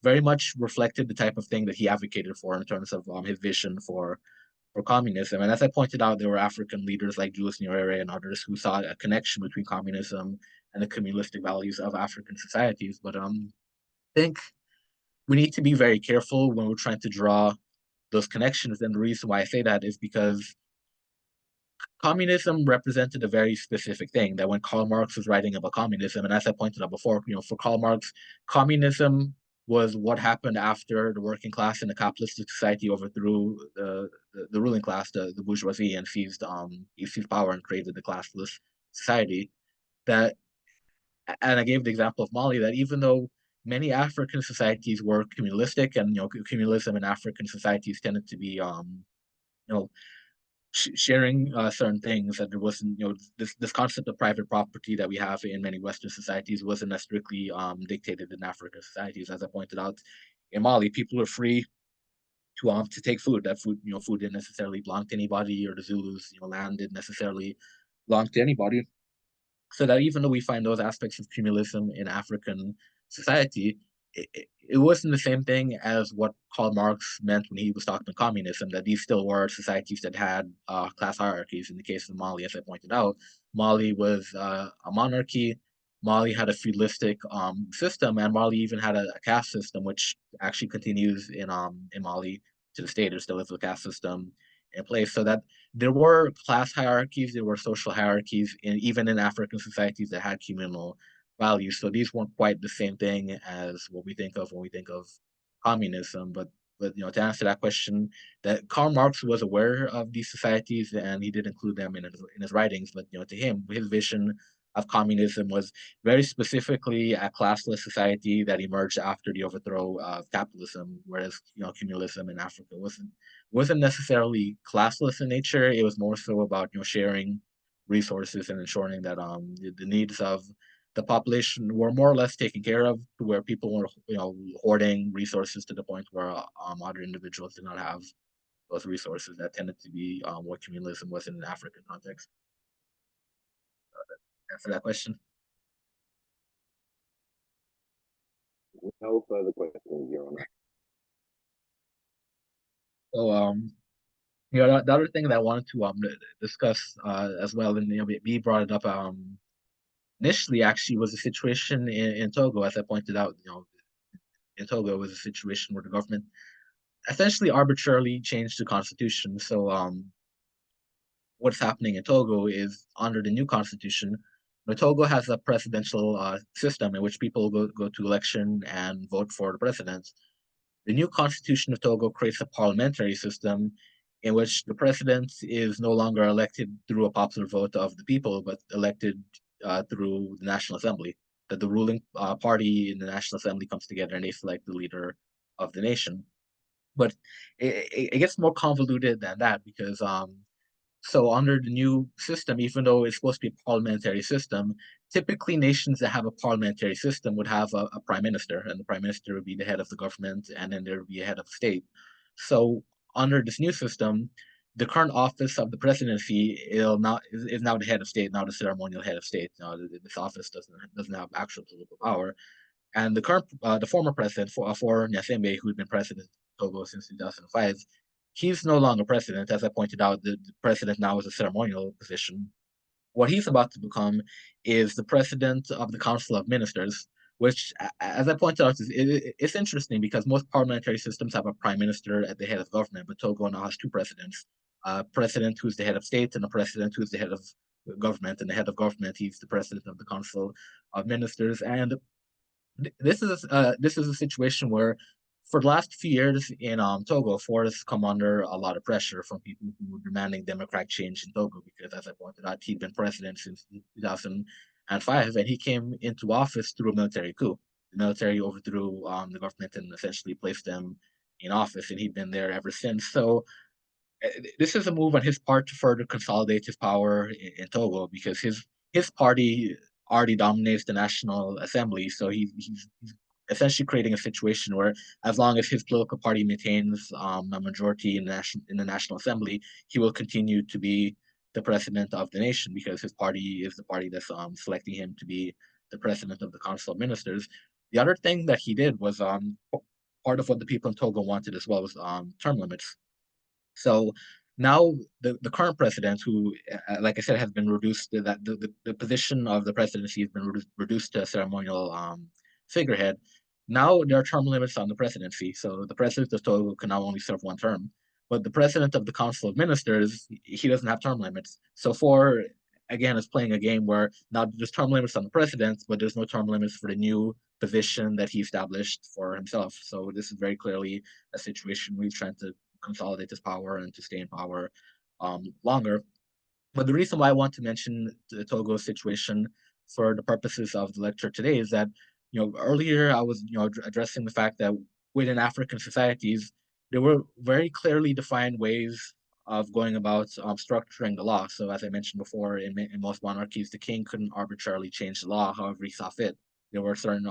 [SPEAKER 1] very much reflected the type of thing that he advocated for in terms of his vision for communism. And as I pointed out, there were African leaders like Julius Nyerere and others who saw a connection between communism and the communalistic values of African societies. But I think we need to be very careful when we're trying to draw those connections. And the reason why I say that is because communism represented a very specific thing that when Karl Marx was writing about communism, and as I pointed out before, for Karl Marx, communism was what happened after the working class in a capitalistic society overthrew the ruling class, the bourgeoisie, and seized power and created the classless society. And I gave the example of Mali, that even though many African societies were communalistic, and communalism in African societies tended to be sharing certain things, that there wasn't, this concept of private property that we have in many Western societies wasn't as strictly dictated in African societies. As I pointed out, in Mali, people are free to take food. That food didn't necessarily belong to anybody, or the Zulus, land didn't necessarily belong to anybody. So that even though we find those aspects of communalism in African society, it wasn't the same thing as what Karl Marx meant when he was talking about communism, that these still were societies that had class hierarchies. In the case of Mali, as I pointed out, Mali was a monarchy. Mali had a feudalistic system, and Mali even had a caste system, which actually continues in Mali to this day. There still is a caste system in place, so that there were class hierarchies, there were social hierarchies, even in African societies that had communal values. So these weren't quite the same thing as what we think of when we think of communism. But to answer that question, that Karl Marx was aware of these societies and he did include them in his writings. But to him, his vision of communism was very specifically a classless society that emerged after the overthrow of capitalism, whereas communalism in Africa wasn't necessarily classless in nature. It was more so about sharing resources and ensuring that the needs of the population were more or less taken care of, to where people were hoarding resources to the point where other individuals did not have those resources. That tended to be what communalism was in an African context. Answer that question.
[SPEAKER 2] No further questions, Your Honor.
[SPEAKER 1] So the other thing that I wanted to discuss as well, and B brought it up initially, actually, was the situation in Togo. As I pointed out, in Togo was a situation where the government essentially arbitrarily changed the constitution. So what's happening in Togo is under the new constitution, Togo has a presidential system in which people go to election and vote for the president. The new constitution of Togo creates a parliamentary system in which the president is no longer elected through a popular vote of the people, but elected through the National Assembly. That the ruling party in the National Assembly comes together and they select the leader of the nation. But it gets more convoluted than that because so under the new system, even though it's supposed to be a parliamentary system, typically nations that have a parliamentary system would have a prime minister, and the prime minister would be the head of the government, and then there would be a head of state. So under this new system, the current office of the presidency is now the head of state, now the ceremonial head of state. Now this office doesn't have actual political power. And the former president for Nyasembe, who's been president of Togo since 2005, he's no longer president. As I pointed out, the president now is a ceremonial position. What he's about to become is the president of the Council of Ministers, which, as I pointed out, it's interesting because most parliamentary systems have a prime minister at the head of government, but Togo now has two presidents: a president who's the head of state and a president who's the head of government. And the head of government, he's the president of the Council of Ministers. And this is a situation where for the last few years in Togo, Ford has come under a lot of pressure from people who were demanding democratic change in Togo because, as I pointed out, he'd been president since 2005, and he came into office through a military coup. The military overthrew the government and essentially placed them in office, and he'd been there ever since. So this is a move on his part to further consolidate his power in Togo because his party already dominates the National Assembly. So he's essentially creating a situation where, as long as his political party maintains a majority in the National Assembly, he will continue to be the president of the nation because his party is the party that's selecting him to be the president of the Council of Ministers. The other thing that he did was part of what the people in Togo wanted as well was term limits. So now the current president, who, like I said, has been reduced, that the position of the presidency has been reduced to a ceremonial figurehead. Now there are term limits on the presidency. So the president of Togo can now only serve one term. But the president of the Council of Ministers, he doesn't have term limits. So again, it's playing a game where now there's term limits on the president, but there's no term limits for the new position that he established for himself. So this is very clearly a situation where he's trying to consolidate his power and to stay in power longer. But the reason why I want to mention the Togo situation for the purposes of the lecture today is that, earlier I was, addressing the fact that within African societies, there were very clearly defined ways of going about structuring the law. So as I mentioned before, in most monarchies, the king couldn't arbitrarily change the law however he saw fit. There were certain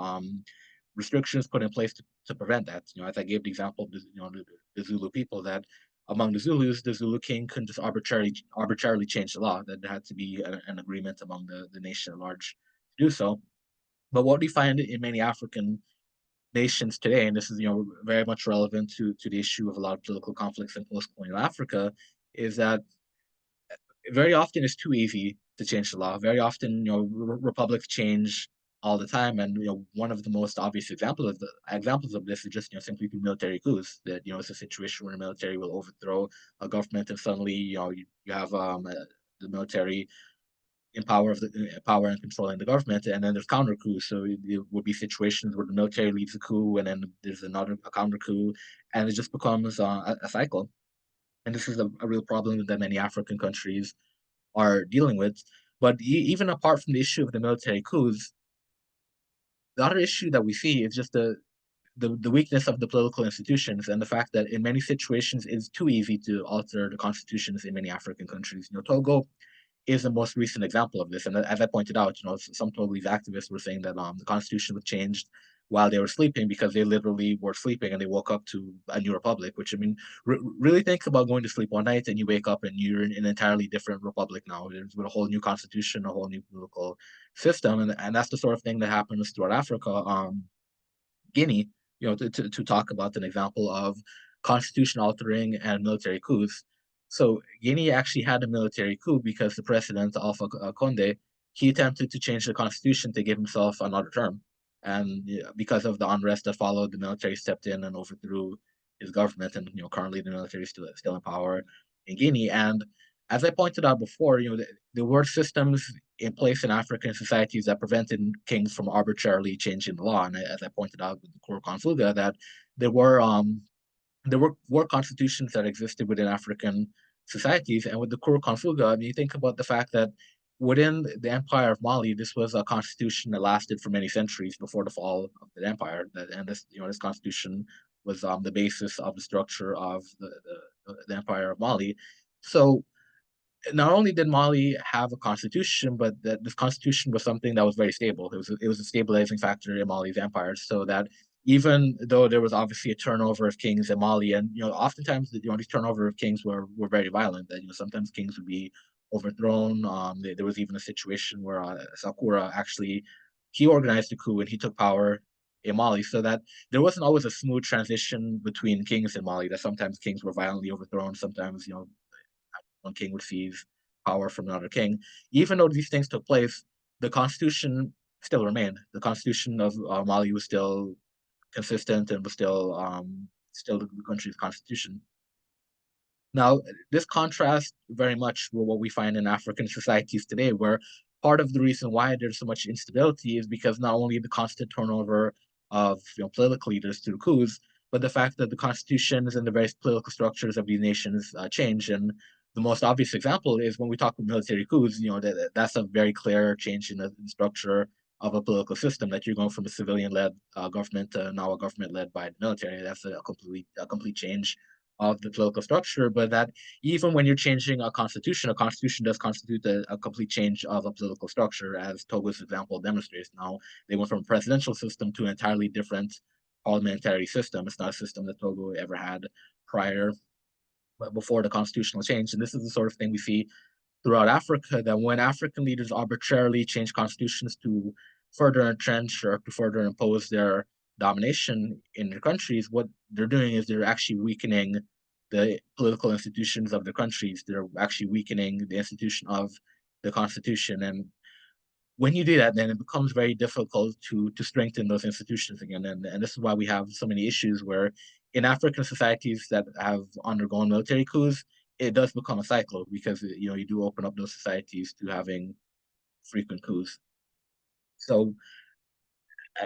[SPEAKER 1] restrictions put in place to prevent that. As I gave the example of the Zulu people, that among the Zulus, the Zulu king couldn't just arbitrarily change the law. That there had to be an agreement among the nation at large to do so. But what we find in many African nations today, and this is very much relevant to the issue of a lot of political conflicts in post-colonial Africa, is that very often it's too easy to change the law. Very often, republics change all the time, and one of the most obvious examples of this is just simply through military coups. That it's a situation where the military will overthrow a government, and suddenly you have the military in power and controlling the government, and then there's counter coups. So there would be situations where the military leads a coup, and then there's a counter coup, and it just becomes a cycle. And this is a real problem that many African countries are dealing with. But even apart from the issue of the military coups, the other issue that we see is just the weakness of the political institutions and the fact that in many situations it's too easy to alter the constitutions in many African countries. Togo is the most recent example of this. And as I pointed out, some Togolese activists were saying that the constitution was changed while they were sleeping because they literally were sleeping and they woke up to a new republic, which, I mean, really think about going to sleep one night and you wake up and you're in an entirely different republic now with a whole new constitution, a whole new political system. And that's the sort of thing that happens throughout Africa. Guinea, to talk about an example of constitution altering and military coups. So Guinea actually had a military coup because the president, Alpha Conde, he attempted to change the constitution to give himself another term. And because of the unrest that followed, the military stepped in and overthrew his government, and currently the military is still in power in Guinea. And as I pointed out before, there were systems in place in African societies that prevented kings from arbitrarily changing the law. And as I pointed out with the Cour Confuga, that there were constitutions that existed within African societies, and with the Cour Confuga, I mean, you think about the fact that within the Empire of Mali, this was a constitution that lasted for many centuries before the fall of the empire. And this constitution was the basis of the structure of the Empire of Mali. So not only did Mali have a constitution, but that this constitution was something that was very stable. It was a stabilizing factor in Mali's empire, so that even though there was obviously a turnover of kings in Mali, and oftentimes these turnover of kings were very violent. That sometimes kings would be overthrown. There was even a situation where Sakura actually he organized a coup and he took power in Mali, so that there wasn't always a smooth transition between kings in Mali. That sometimes kings were violently overthrown, sometimes one king receives power from another king. Even though these things took place, the constitution still remained. The constitution of Mali was still consistent and was still the country's constitution. Now, this contrasts very much with what we find in African societies today, where part of the reason why there's so much instability is because not only the constant turnover of political leaders through coups, but the fact that the constitutions and the various political structures of these nations change. And the most obvious example is when we talk about military coups. That's a very clear change in the structure of a political system. That you're going from a civilian-led government to now a government led by the military. That's a complete change of the political structure, but that even when you're changing a constitution does constitute a complete change of a political structure, as Togo's example demonstrates. Now, they went from a presidential system to an entirely different parliamentary system. It's not a system that Togo ever had prior, but before the constitutional change. And this is the sort of thing we see throughout Africa, that when African leaders arbitrarily change constitutions to further entrench or to further impose their domination in their countries, what they're doing is they're actually weakening the political institutions of the countries. They're actually weakening the institution of the constitution. And when you do that, then it becomes very difficult to strengthen those institutions again. And this is why we have so many issues where in African societies that have undergone military coups, it does become a cycle, because you do open up those societies to having frequent coups. So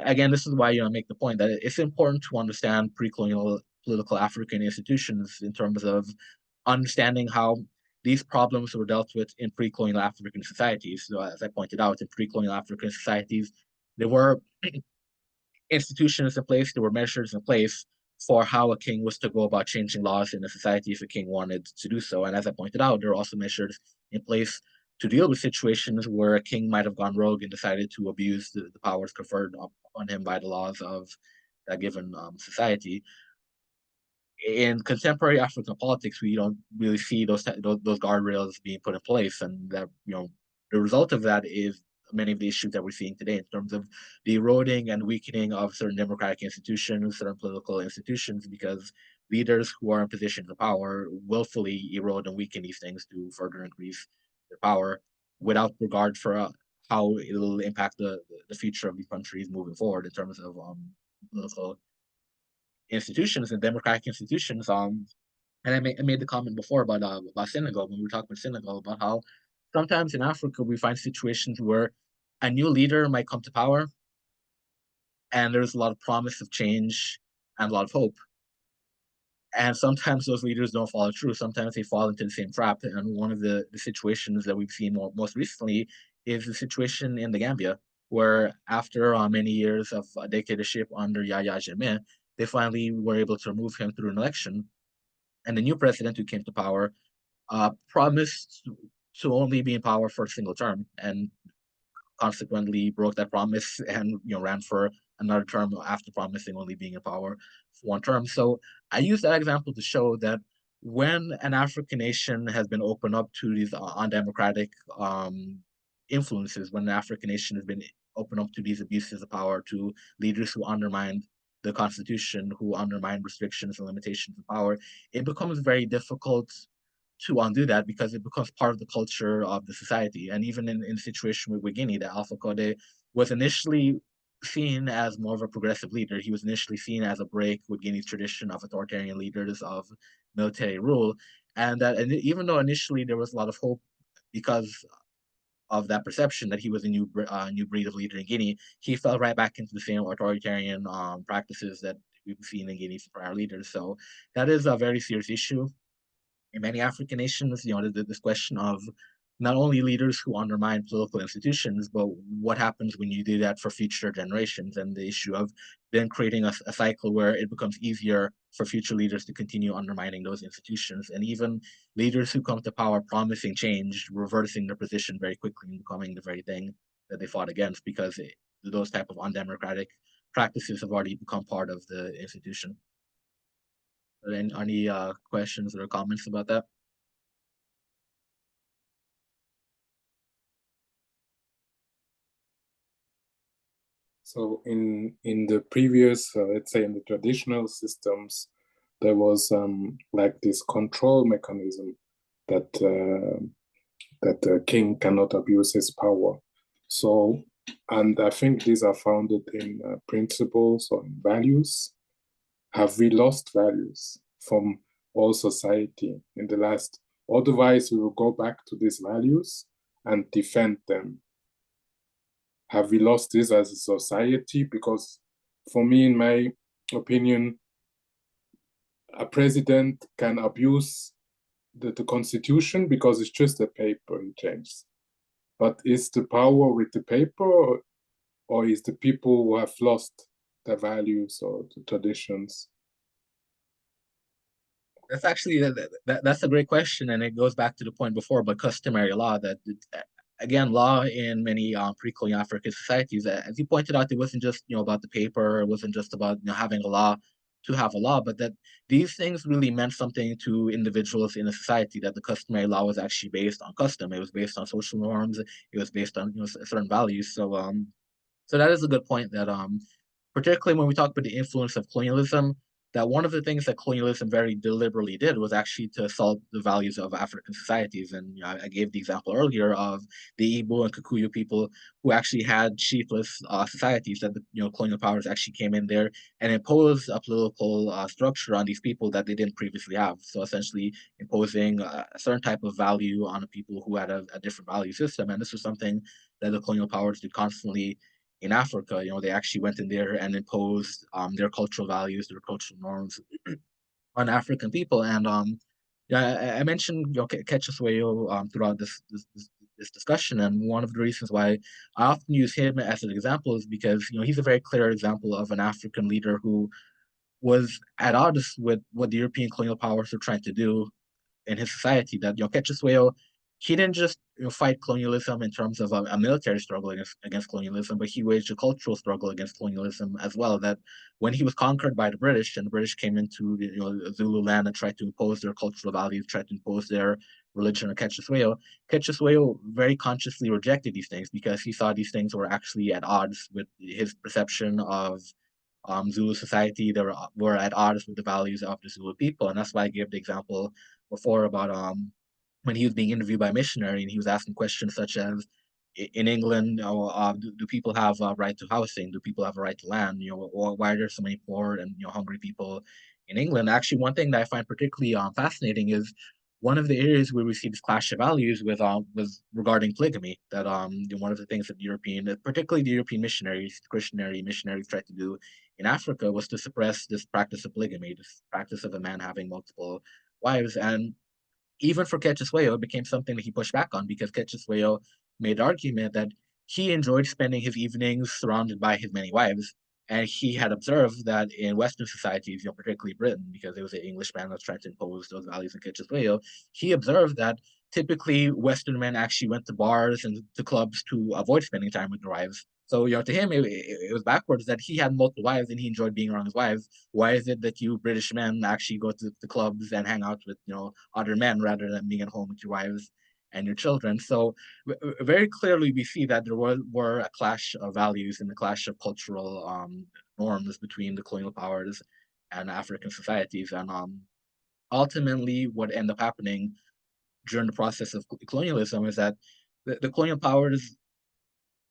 [SPEAKER 1] again, this is why I make the point that it's important to understand pre-colonial political African institutions in terms of understanding how these problems were dealt with in pre-colonial African societies. So as I pointed out, in pre-colonial African societies, there were institutions in place, there were measures in place for how a king was to go about changing laws in a society if a king wanted to do so. And as I pointed out, there are also measures in place to deal with situations where a king might have gone rogue and decided to abuse the powers conferred on him by the laws of that given society. In contemporary African politics, we don't really see those guardrails being put in place, and that the result of that is many of the issues that we're seeing today in terms of the eroding and weakening of certain democratic institutions, certain political institutions, because leaders who are in positions of power willfully erode and weaken these things to further increase their power, without regard for how it'll impact the future of these countries moving forward in terms of political institutions and democratic institutions. And I made the comment before about Senegal, when we were talking about Senegal, about how sometimes in Africa we find situations where a new leader might come to power, and there's a lot of promise of change and a lot of hope. And sometimes those leaders don't follow through. Sometimes they fall into the same trap. And one of the situations that we've seen most recently is the situation in the Gambia, where after many years of dictatorship under Yahya Jammeh, they finally were able to remove him through an election. And the new president who came to power promised to only be in power for a single term, and consequently broke that promise and ran for another term after promising only being in power for one term. So I use that example to show that when an African nation has been opened up to these undemocratic influences, when an African nation has been opened up to these abuses of power, to leaders who undermine the constitution, who undermine restrictions and limitations of power, it becomes very difficult to undo that, because it becomes part of the culture of the society. And even in the situation with Guinea, that Alpha Code was initially seen as more of a progressive leader. He was initially seen as a break with Guinea's tradition of authoritarian leaders, of military rule, and even though initially there was a lot of hope because of that perception that he was a new breed of leader in Guinea, he fell right back into the same authoritarian practices that we've seen in Guinea from our leaders. So that is a very serious issue in many African nations. This question of not only leaders who undermine political institutions, but what happens when you do that for future generations, and the issue of then creating a cycle where it becomes easier for future leaders to continue undermining those institutions, and even leaders who come to power promising change, reversing their position very quickly and becoming the very thing that they fought against, because those type of undemocratic practices have already become part of the institution. Any questions or comments about that?
[SPEAKER 5] So in the previous, let's say in the traditional systems, there was like this control mechanism that that the king cannot abuse his power. So, and I think these are founded in principles or in values. Have we lost values from all society in the last? Otherwise, we will go back to these values and defend them. Have we lost this as a society? Because for me, in my opinion, a president can abuse the constitution because it's just a paper he changes. But is the power with the paper, or is the people who have lost their values or the traditions?
[SPEAKER 1] That's actually that's a great question, and it goes back to the point before about customary law. That again, law in many pre-colonial African societies, as you pointed out, it wasn't just about the paper. It wasn't just about having a law to have a law, but that these things really meant something to individuals in a society. That the customary law was actually based on custom. It was based on social norms. It was based on certain values. So that is a good point. That particularly when we talk about the influence of colonialism, that one of the things that colonialism very deliberately did was actually to assault the values of African societies. And I gave the example earlier of the Igbo and Kikuyu people who actually had chiefless societies. That the colonial powers actually came in there and imposed a political structure on these people that they didn't previously have. So essentially imposing a certain type of value on the people who had a different value system. And this was something that the colonial powers did constantly in Africa. They actually went in there and imposed their cultural values, their cultural norms on African people. And yeah, I mentioned Ketcheswayo throughout this discussion, and one of the reasons why I often use him as an example is because he's a very clear example of an African leader who was at odds with what the European colonial powers were trying to do in his society. That Ketcheswayo, he didn't just fight colonialism in terms of a military struggle against colonialism, but he waged a cultural struggle against colonialism as well. That when he was conquered by the British, and the British came into Zulu land and tried to impose their cultural values, tried to impose their religion on Ketcheswayo very consciously rejected these things because he saw these things were actually at odds with his perception of Zulu society. They were at odds with the values of the Zulu people, and that's why I gave the example before about when he was being interviewed by a missionary, and he was asking questions such as, in England, do people have a right to housing? Do people have a right to land? Why are there so many poor and hungry people in England? Actually, one thing that I find particularly fascinating is one of the areas where we see this clash of values was regarding polygamy. That one of the things that particularly the European missionaries, Christianary missionaries, tried to do in Africa was to suppress this practice of polygamy, this practice of a man having multiple wives. And even for Ketcheswayo, it became something that he pushed back on because Ketcheswayo made the argument that he enjoyed spending his evenings surrounded by his many wives. And he had observed that in Western societies, particularly Britain, because it was an Englishman that was trying to impose those values in Ketcheswayo, he observed that typically Western men actually went to bars and to clubs to avoid spending time with their wives. So, to him, it was backwards that he had multiple wives and he enjoyed being around his wives. Why is it that you British men actually go to the clubs and hang out with, other men rather than being at home with your wives and your children? So very clearly we see that there were a clash of values and a clash of cultural norms between the colonial powers and African societies. And ultimately what ended up happening during the process of colonialism is that the colonial powers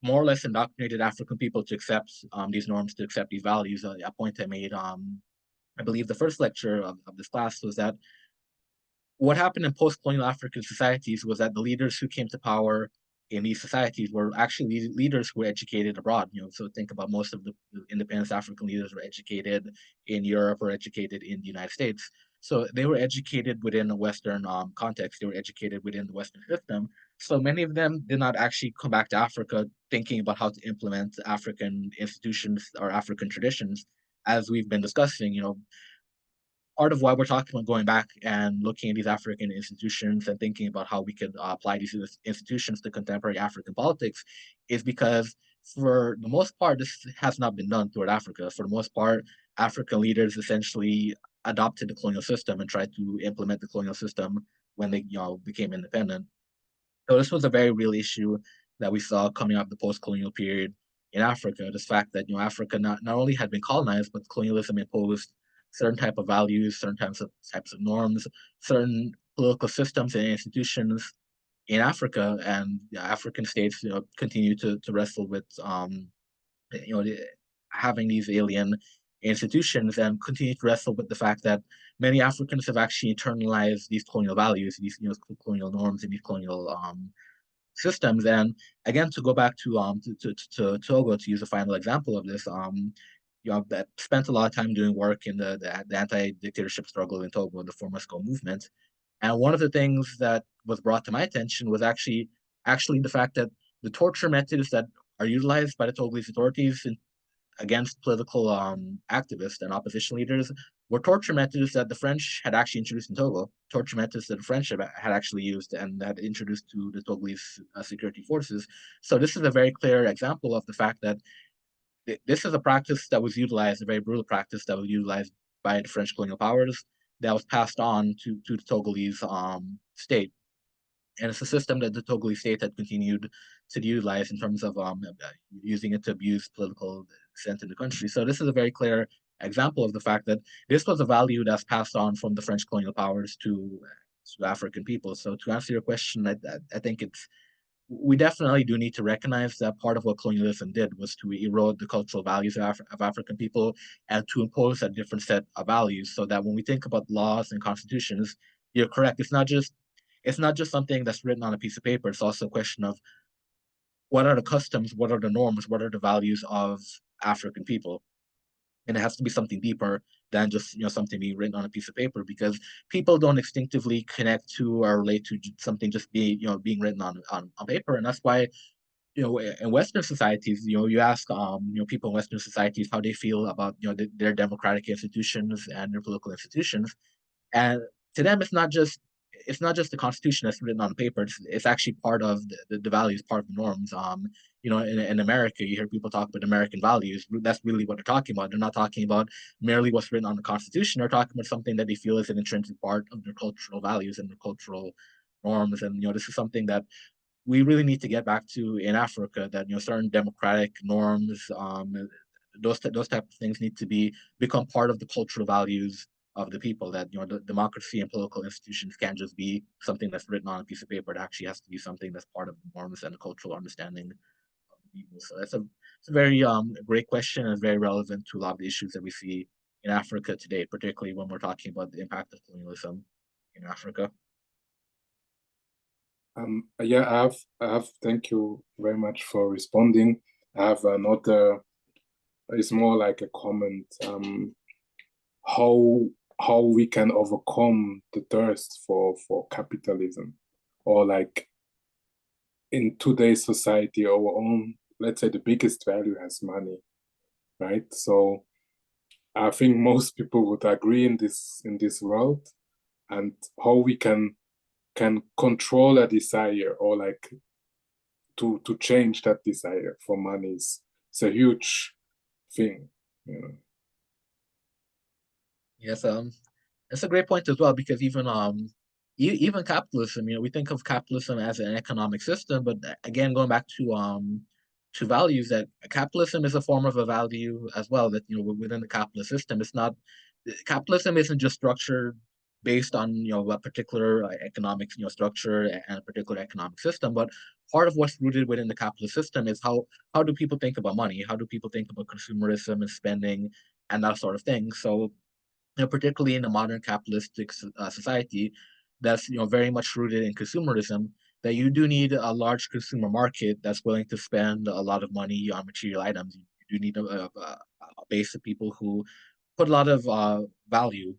[SPEAKER 1] more or less indoctrinated African people to accept these norms, to accept these values. A point I made, I believe the first lecture of this class, was that what happened in post-colonial African societies was that the leaders who came to power in these societies were actually leaders who were educated abroad. So think about most of the independent African leaders were educated in Europe or educated in the United States. So they were educated within a Western context. They were educated within the Western system. So many of them did not actually come back to Africa thinking about how to implement African institutions or African traditions, as we've been discussing. Part of why we're talking about going back and looking at these African institutions and thinking about how we could apply these institutions to contemporary African politics is because, for the most part, this has not been done throughout Africa. For the most part, African leaders essentially adopted the colonial system and tried to implement the colonial system when they became independent. So this was a very real issue that we saw coming out of the post-colonial period in Africa. This fact that Africa not only had been colonized, but colonialism imposed certain type of values, certain types of norms, certain political systems and institutions in Africa, and African states continue to wrestle with having these alien institutions, and continue to wrestle with the fact that many Africans have actually internalized these colonial values, these colonial norms, and these colonial systems. And again, to go back to Togo, to use a final example of this, that spent a lot of time doing work in the anti-dictatorship struggle in Togo, the Formasco movement. And one of the things that was brought to my attention was actually the fact that the torture methods that are utilized by the Togolese authorities against political activists and opposition leaders were torture methods that the French had actually introduced in Togo, torture methods that the French had actually used and had introduced to the Togolese security forces. So this is a very clear example of the fact that this is a practice that was utilized, a very brutal practice that was utilized by the French colonial powers, that was passed on to the Togolese state. And it's a system that the Togolese state had continued to utilize in terms of using it to abuse political dissent in the country. So this is a very clear example of the fact that this was a value that's passed on from the French colonial powers to African people. So to answer your question, I think we definitely do need to recognize that part of what colonialism did was to erode the cultural values of African people and to impose a different set of values, so that when we think about laws and constitutions, you're correct. It's not just something that's written on a piece of paper. It's also a question of what are the customs, what are the norms, what are the values of African people. And it has to be something deeper than just something being written on a piece of paper, because people don't instinctively connect to or relate to something just being written on paper. And that's why in Western societies, you ask people in Western societies how they feel about their democratic institutions and their political institutions, and to them it's not just the constitution that's written on paper. It's actually part of the values, part of the norms. In America, you hear people talk about American values. That's really what they're talking about. They're not talking about merely what's written on the constitution. They're talking about something that they feel is an intrinsic part of their cultural values and their cultural norms. And this is something that we really need to get back to in Africa, that certain democratic norms, those type of things need to become part of the cultural values of the people. That the democracy and political institutions can't just be something that's written on a piece of paper. It actually has to be something that's part of the norms and the cultural understanding of the people. So it's a very great question, and very relevant to a lot of the issues that we see in Africa today, particularly when we're talking about the impact of colonialism in Africa.
[SPEAKER 5] Yeah, I have. Thank you very much for responding. I have another. It's more like a comment. How we can overcome the thirst for capitalism, or like in today's society, our own. Let's say the biggest value has money, right? So I think most people would agree in this world, and how we can control a desire, or like to change that desire for money is a huge thing.
[SPEAKER 1] Yes, that's a great point as well, because even capitalism, we think of capitalism as an economic system, but again, going back to values, that capitalism is a form of a value as well. That within the capitalist system, capitalism isn't just structured based on a particular economic structure and a particular economic system, but part of what's rooted within the capitalist system is how do people think about money? How do people think about consumerism and spending and that sort of thing? So, particularly in a modern capitalistic society that's very much rooted in consumerism, that you do need a large consumer market that's willing to spend a lot of money on material items. You do need a base of people who put a lot of value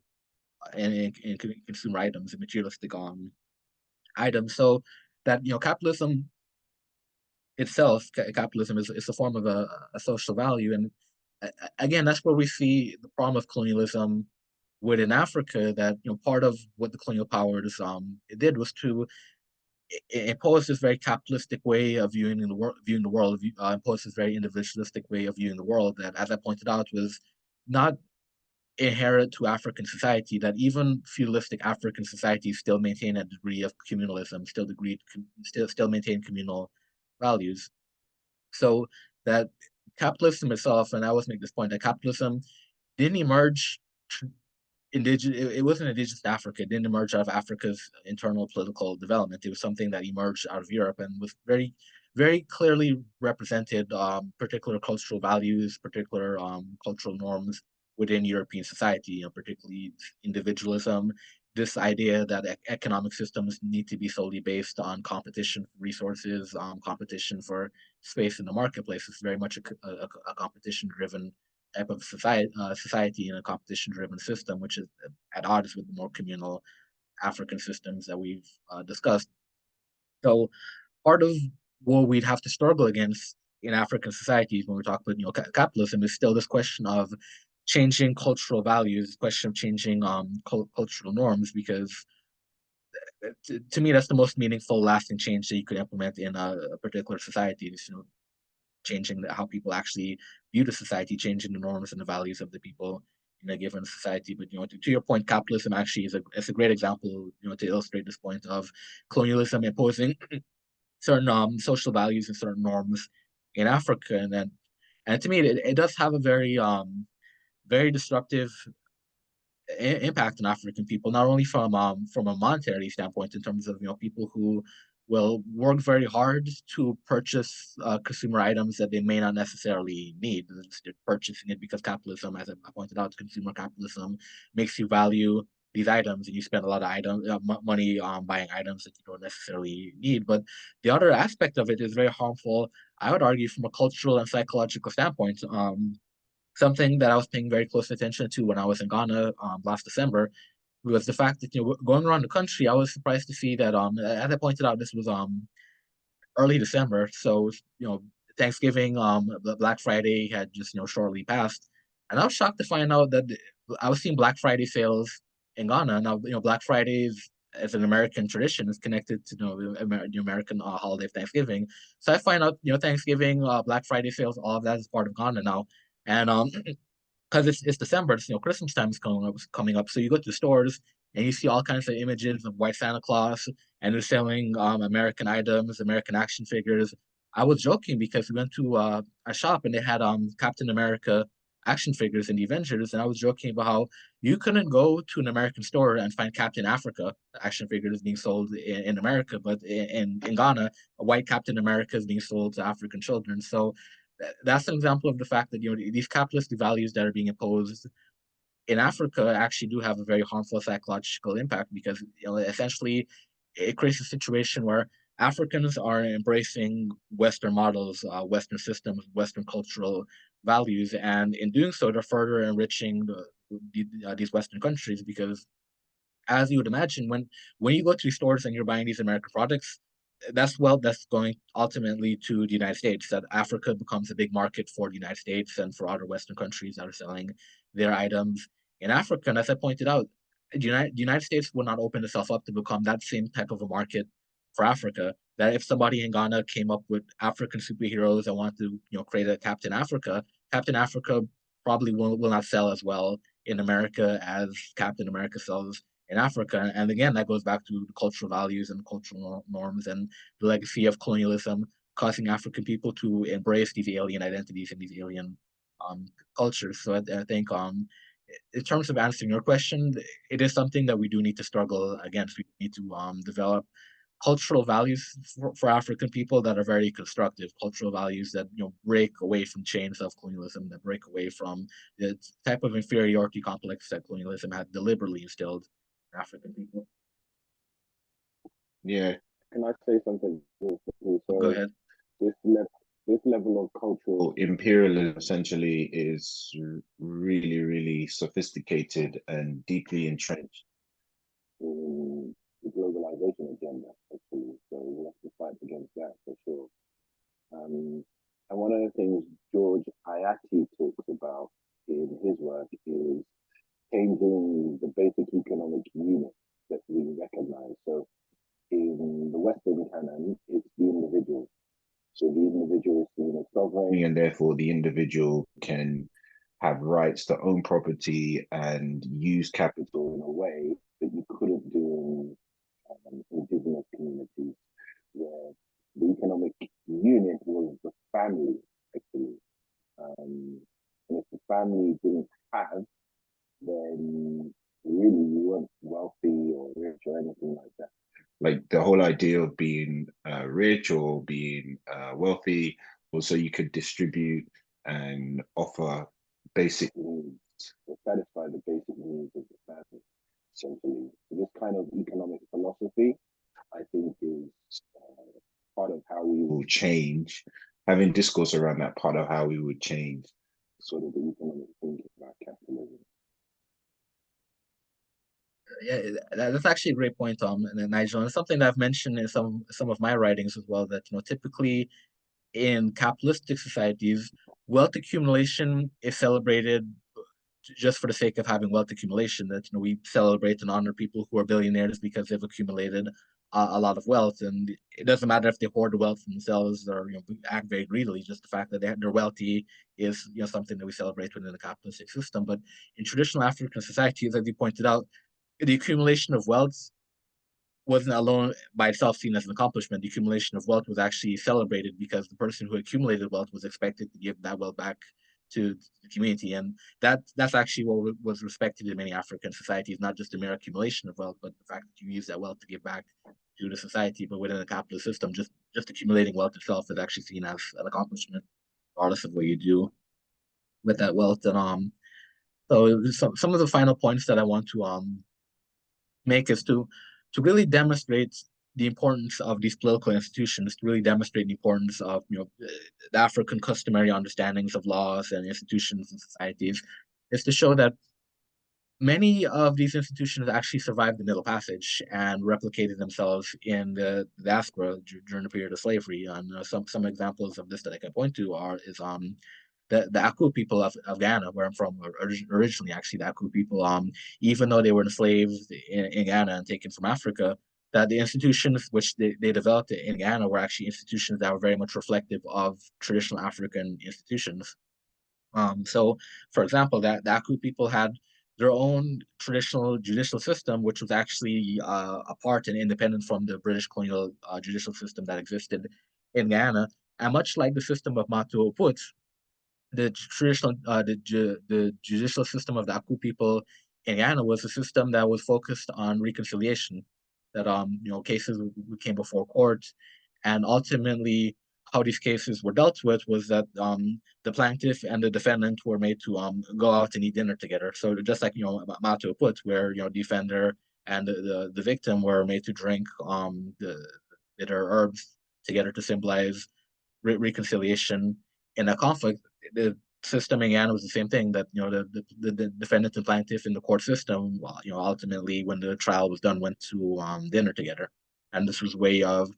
[SPEAKER 1] in consumer items and materialistic items. So that capitalism itself, capitalism is a form of a social value, and again, that's where we see the problem of colonialism within Africa. That part of what the colonial powers it did was to impose this very capitalistic way of viewing the world, impose this very individualistic way of viewing the world. That, as I pointed out, was not inherent to African society. That even feudalistic African societies still maintain a degree of communalism, still maintain communal values. So that capitalism itself, and I always make this point, that capitalism didn't emerge it wasn't indigenous to Africa. It didn't emerge out of Africa's internal political development. It was something that emerged out of Europe and was very, very clearly represented particular cultural values, particular cultural norms within European society, particularly individualism, this idea that economic systems need to be solely based on competition for resources, competition for space in the marketplace. It's very much a competition-driven type of society in a competition-driven system, which is at odds with the more communal African systems that we've discussed. So part of what we'd have to struggle against in African societies when we talk about capitalism is still this question of changing cultural values, this question of changing cultural norms, because to me that's the most meaningful, lasting change that you could implement in a particular society. Is, changing how people actually view the society, changing the norms and the values of the people in a given society. But to your point, capitalism actually is a great example, to illustrate this point of colonialism imposing certain social values and certain norms in Africa, and to me it does have a very very disruptive impact on African people, not only from a monetary standpoint in terms of people who will work very hard to purchase consumer items that they may not necessarily need. They're purchasing it because capitalism, as I pointed out, consumer capitalism makes you value these items, and you spend a lot of money on buying items that you don't necessarily need. But the other aspect of it is very harmful, I would argue, from a cultural and psychological standpoint. Something that I was paying very close attention to when I was in Ghana last December was the fact that going around the country, I was surprised to see that as I pointed out, this was early December, so Thanksgiving, Black Friday had just shortly passed, and I was shocked to find out that I was seeing Black Friday sales in Ghana. Now Black Fridays as an American tradition is connected to the American holiday of Thanksgiving. So I find out Thanksgiving, Black Friday sales, all of that is part of Ghana now, and because it's December, it's Christmas time is coming up. So you go to the stores and you see all kinds of images of white Santa Claus, and they're selling American items, American action figures. I was joking because we went to a shop and they had Captain America action figures in the Avengers, and I was joking about how you couldn't go to an American store and find Captain Africa action figures being sold in America, but in Ghana, a white Captain America is being sold to African children. So that's an example of the fact that these capitalist values that are being imposed in Africa actually do have a very harmful psychological impact, because essentially it creates a situation where Africans are embracing Western models, Western systems, Western cultural values, and in doing so, they're further enriching these Western countries. Because, as you would imagine, when you go to these stores and you're buying these American products, that's going ultimately to the United States. That Africa becomes a big market for the United States and for other Western countries that are selling their items in Africa. And as I pointed out, the United States will not open itself up to become that same type of a market for Africa. That if somebody in Ghana came up with African superheroes and wanted to create a Captain Africa, Captain Africa probably will not sell as well in America as Captain America sells in Africa. And again, that goes back to the cultural values and cultural norms and the legacy of colonialism, causing African people to embrace these alien identities and these alien cultures. So I think in terms of answering your question, it is something that we do need to struggle against. We need to develop cultural values for African people that are very constructive, cultural values that break away from chains of colonialism, that break away from the type of inferiority complex that colonialism had deliberately instilled in African people.
[SPEAKER 2] Yeah. Can I say something?
[SPEAKER 1] Go ahead.
[SPEAKER 2] This level of cultural imperialism essentially is really, really sophisticated and deeply entrenched in the globalization agenda, actually. So we have to fight against that for sure. And one of the things George Ayati talks about in his work is changing the basic economic unit that we recognize. So in the Western canon, it's the individual. So the individual is seen as sovereign, and therefore the individual can have rights to own property and use capital in a way that you couldn't do in indigenous communities, where the economic unit was the family, actually. And if the family didn't have, then really you weren't wealthy or rich or anything like that. Like the whole idea of being rich or being wealthy, also you could distribute and offer basic needs or satisfy the basic needs of the family, essentially. So this kind of economic philosophy, I think, is part of how we will change, having discourse around that part of how we would change sort of the economic thinking about capitalism.
[SPEAKER 1] Yeah, that's actually a great point, Tom and Nigel. And it's something that I've mentioned in some of my writings as well, that typically in capitalistic societies, wealth accumulation is celebrated just for the sake of having wealth accumulation. That we celebrate and honor people who are billionaires because they've accumulated a lot of wealth, and it doesn't matter if they hoard the wealth themselves or act very greedily. Just the fact that they're wealthy is something that we celebrate within the capitalistic system. But in traditional African societies, as you pointed out, the accumulation of wealth wasn't alone by itself seen as an accomplishment. The accumulation of wealth was actually celebrated because the person who accumulated wealth was expected to give that wealth back to the community, and that's actually what was respected in many African societies, not just the mere accumulation of wealth, but the fact that you use that wealth to give back to the society. But within a capitalist system, just accumulating wealth itself is actually seen as an accomplishment, regardless of what you do with that wealth. And so some of the final points that I want to make is to really demonstrate the importance of these political institutions, to really demonstrate the importance of the African customary understandings of laws and institutions and societies, is to show that many of these institutions actually survived the Middle Passage and replicated themselves in the diaspora during the period of slavery. And some examples of this that I can point to is the Aku people of Ghana, where I'm from originally. Actually, the Aku people, even though they were enslaved in Ghana and taken from Africa, that the institutions which they developed in Ghana were actually institutions that were very much reflective of traditional African institutions. So, for example, that the Aku people had their own traditional judicial system, which was actually apart and independent from the British colonial judicial system that existed in Ghana. And much like the system of Matu Oput, the traditional the judicial system of the Aku people in Ghana was a system that was focused on reconciliation, that cases came before court, and ultimately how these cases were dealt with was that the plaintiff and the defendant were made to go out and eat dinner together. So just like Mato put, where defender and the victim were made to drink the bitter herbs together to symbolize reconciliation in a conflict. The system in Ghana was the same thing, that the defendant and plaintiff in the court system, ultimately when the trial was done, went to dinner together. And this was a way of,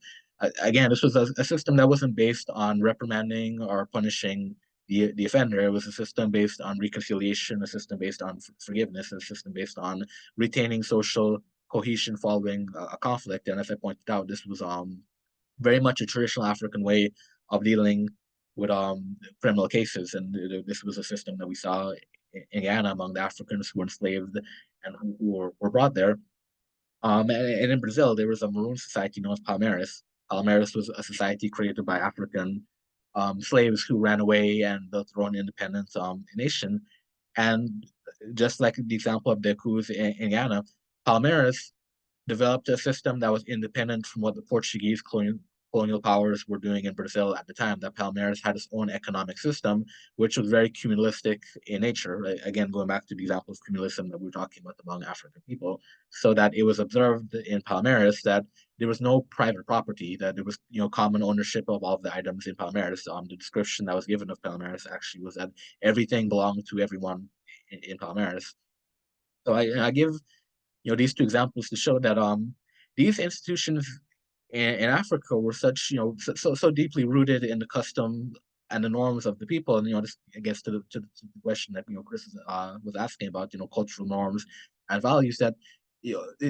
[SPEAKER 1] again, this was a system that wasn't based on reprimanding or punishing the offender. It was a system based on reconciliation, a system based on forgiveness, a system based on retaining social cohesion following a conflict. And as I pointed out, this was very much a traditional African way of dealing with criminal cases, and this was a system that we saw in Ghana among the Africans who were enslaved and who were brought there. And in Brazil, there was a Maroon society known as Palmeiras. Palmeiras was a society created by African slaves who ran away and built their own independent nation. And just like the example of the coups in Ghana, Palmeiras developed a system that was independent from what the Portuguese colonial powers were doing in Brazil at the time. That Palmeiras had its own economic system, which was very cumulistic in nature. Right? Again, going back to the example of cumulism that we were talking about among African people, so that it was observed in Palmeiras that there was no private property, that there was common ownership of all the items in Palmeiras. The description that was given of Palmeiras actually was that everything belonged to everyone in Palmeiras. So I give these two examples to show that these institutions in Africa were such so deeply rooted in the custom and the norms of the people, and this I guess to the question that Chris was asking about cultural norms and values, that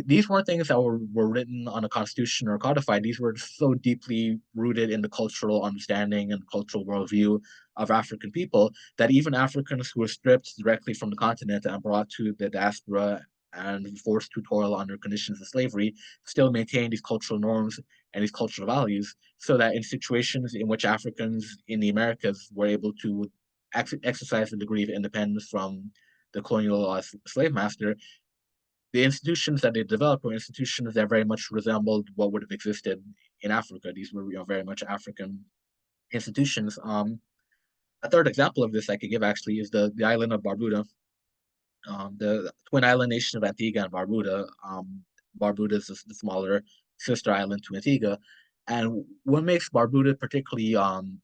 [SPEAKER 1] these weren't things that were written on a constitution or codified. These were so deeply rooted in the cultural understanding and cultural worldview of African people that even Africans who were stripped directly from the continent and brought to the diaspora and forced to toil under conditions of slavery still maintain these cultural norms and these cultural values, so that in situations in which Africans in the Americas were able to exercise a degree of independence from the colonial slave master, the institutions that they developed were institutions that very much resembled what would have existed in Africa. These were very much African institutions. A third example of this I could give actually is the island of Barbuda. The twin island nation of Antigua and Barbuda. Barbuda is the smaller sister island to Antigua. And what makes Barbuda particularly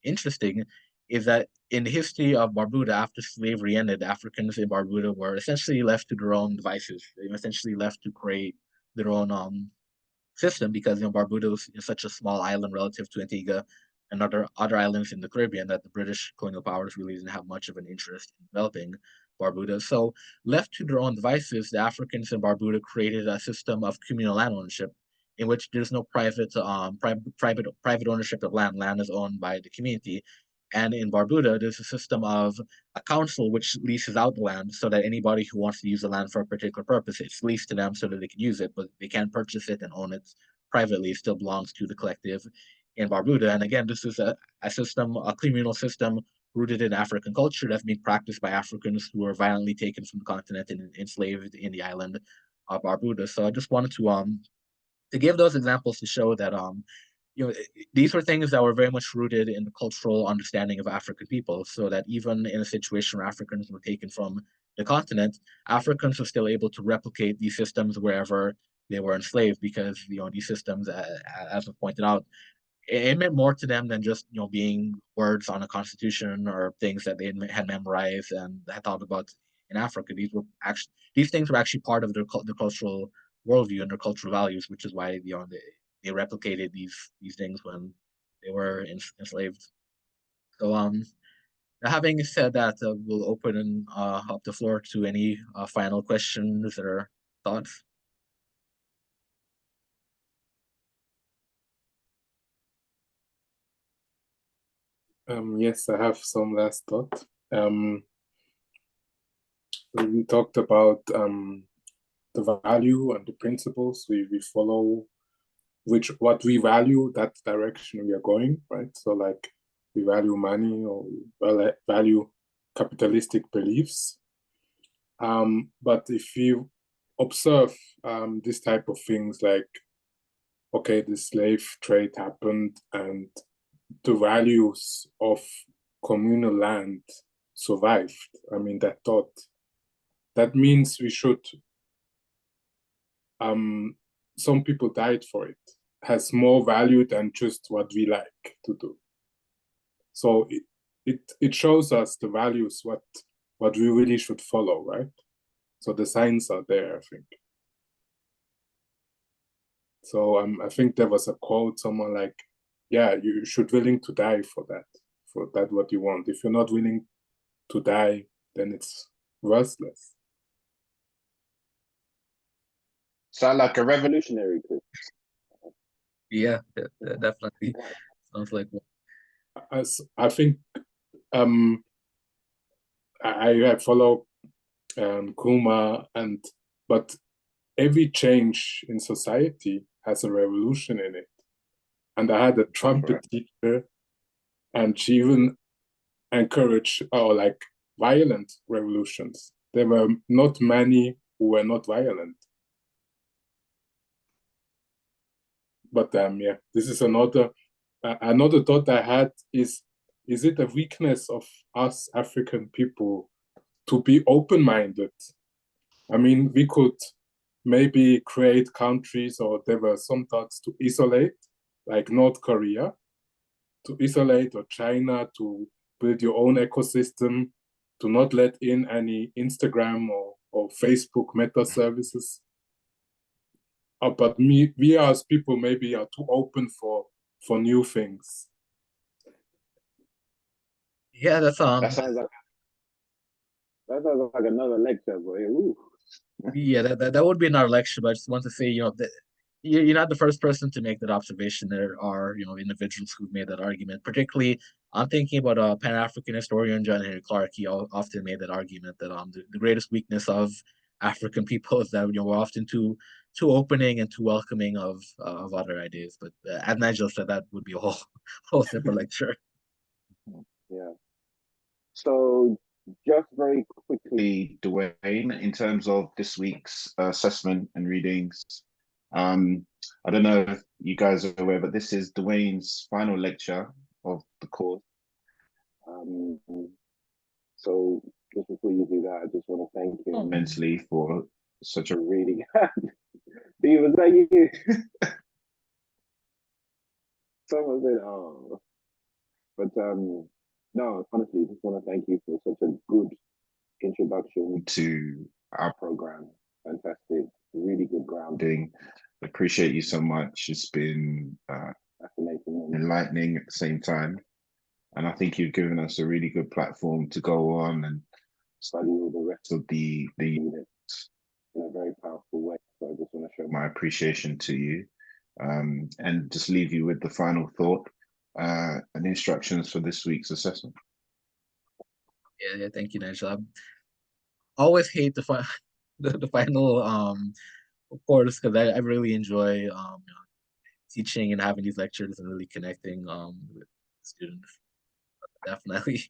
[SPEAKER 1] interesting is that in the history of Barbuda, after slavery ended, Africans in Barbuda were essentially left to their own devices. They were essentially left to create their own system, because Barbuda was such a small island relative to Antigua and other islands in the Caribbean that the British colonial powers really didn't have much of an interest in developing Barbuda. So left to their own devices, the Africans in Barbuda created a system of communal land ownership in which there's no private ownership of land. Land is owned by the community. And in Barbuda, there's a system of a council which leases out the land, so that anybody who wants to use the land for a particular purpose, it's leased to them so that they can use it, but they can't purchase it and own it privately. It still belongs to the collective in Barbuda. And again, this is a system, a communal system rooted in African culture that's being practiced by Africans who were violently taken from the continent and enslaved in the island of Barbuda. So I just wanted to give those examples to show that these were things that were very much rooted in the cultural understanding of African people, so that even in a situation where Africans were taken from the continent, Africans were still able to replicate these systems wherever they were enslaved, because these systems, as was pointed out, it meant more to them than just being words on a constitution or things that they had memorized and had thought about in Africa. These things were actually part of their cultural worldview and their cultural values, which is why they replicated these things when they were enslaved. So having said that, we'll open up the floor to any final questions or thoughts.
[SPEAKER 5] Yes, I have some last thought. We talked about the value and the principles we follow, what we value, that direction we are going, right? So like we value money, or value capitalistic beliefs. But if you observe this type of things, like, okay, the slave trade happened and the values of communal land survived. I mean, that means we should, some people died for it, has more value than just what we like to do. So it shows us the values, what we really should follow, right? So the signs are there, I think. So I think there was a quote, someone like, yeah, you should willing to die for that what you want. If you're not willing to die, then it's worthless.
[SPEAKER 2] Sound like a revolutionary, Chris.
[SPEAKER 1] Yeah, definitely. Sounds like one.
[SPEAKER 5] I think I follow Kuma, but every change in society has a revolution in it. And I had a trumpet teacher, and she even encouraged like violent revolutions. There were not many who were not violent. But yeah, this is another thought I had is it a weakness of us African people to be open-minded? I mean, we could maybe create countries, or there were some thoughts to isolate, like North Korea, to isolate, or China, to build your own ecosystem, to not let in any Instagram or Facebook meta services. But we as people maybe are too open for new things.
[SPEAKER 1] Yeah,
[SPEAKER 2] That sounds like another lecture, boy. Ooh.
[SPEAKER 1] yeah, that would be another lecture, but I just want to say, that you're not the first person to make that observation. There are, individuals who've made that argument. Particularly, I'm thinking about a Pan-African historian, John Henry Clark. He often made that argument that the greatest weakness of African people is that we're often too opening and too welcoming of other ideas. But as Nigel said, that would be a whole separate lecture.
[SPEAKER 2] Yeah. So just very quickly, Dwayne, in terms of this week's assessment and readings, I don't know if you guys are aware, but this is Dwayne's final lecture of the course. So just before you do that, I just want to thank you immensely for such a really was that you? Someone said, oh. But no, honestly, just want to thank you for such a good introduction to our program. Fantastic, really good grounding. Appreciate you so much. It's been fascinating and enlightening at the same time. And I think you've given us a really good platform to go on and study all the rest of the units in a very powerful way. So I just want to show my appreciation to you, and just leave you with the final thought and instructions for this week's assessment.
[SPEAKER 1] Yeah, thank you, Nigel. I always hate the final course because I really enjoy teaching and having these lectures and really connecting with students. Definitely.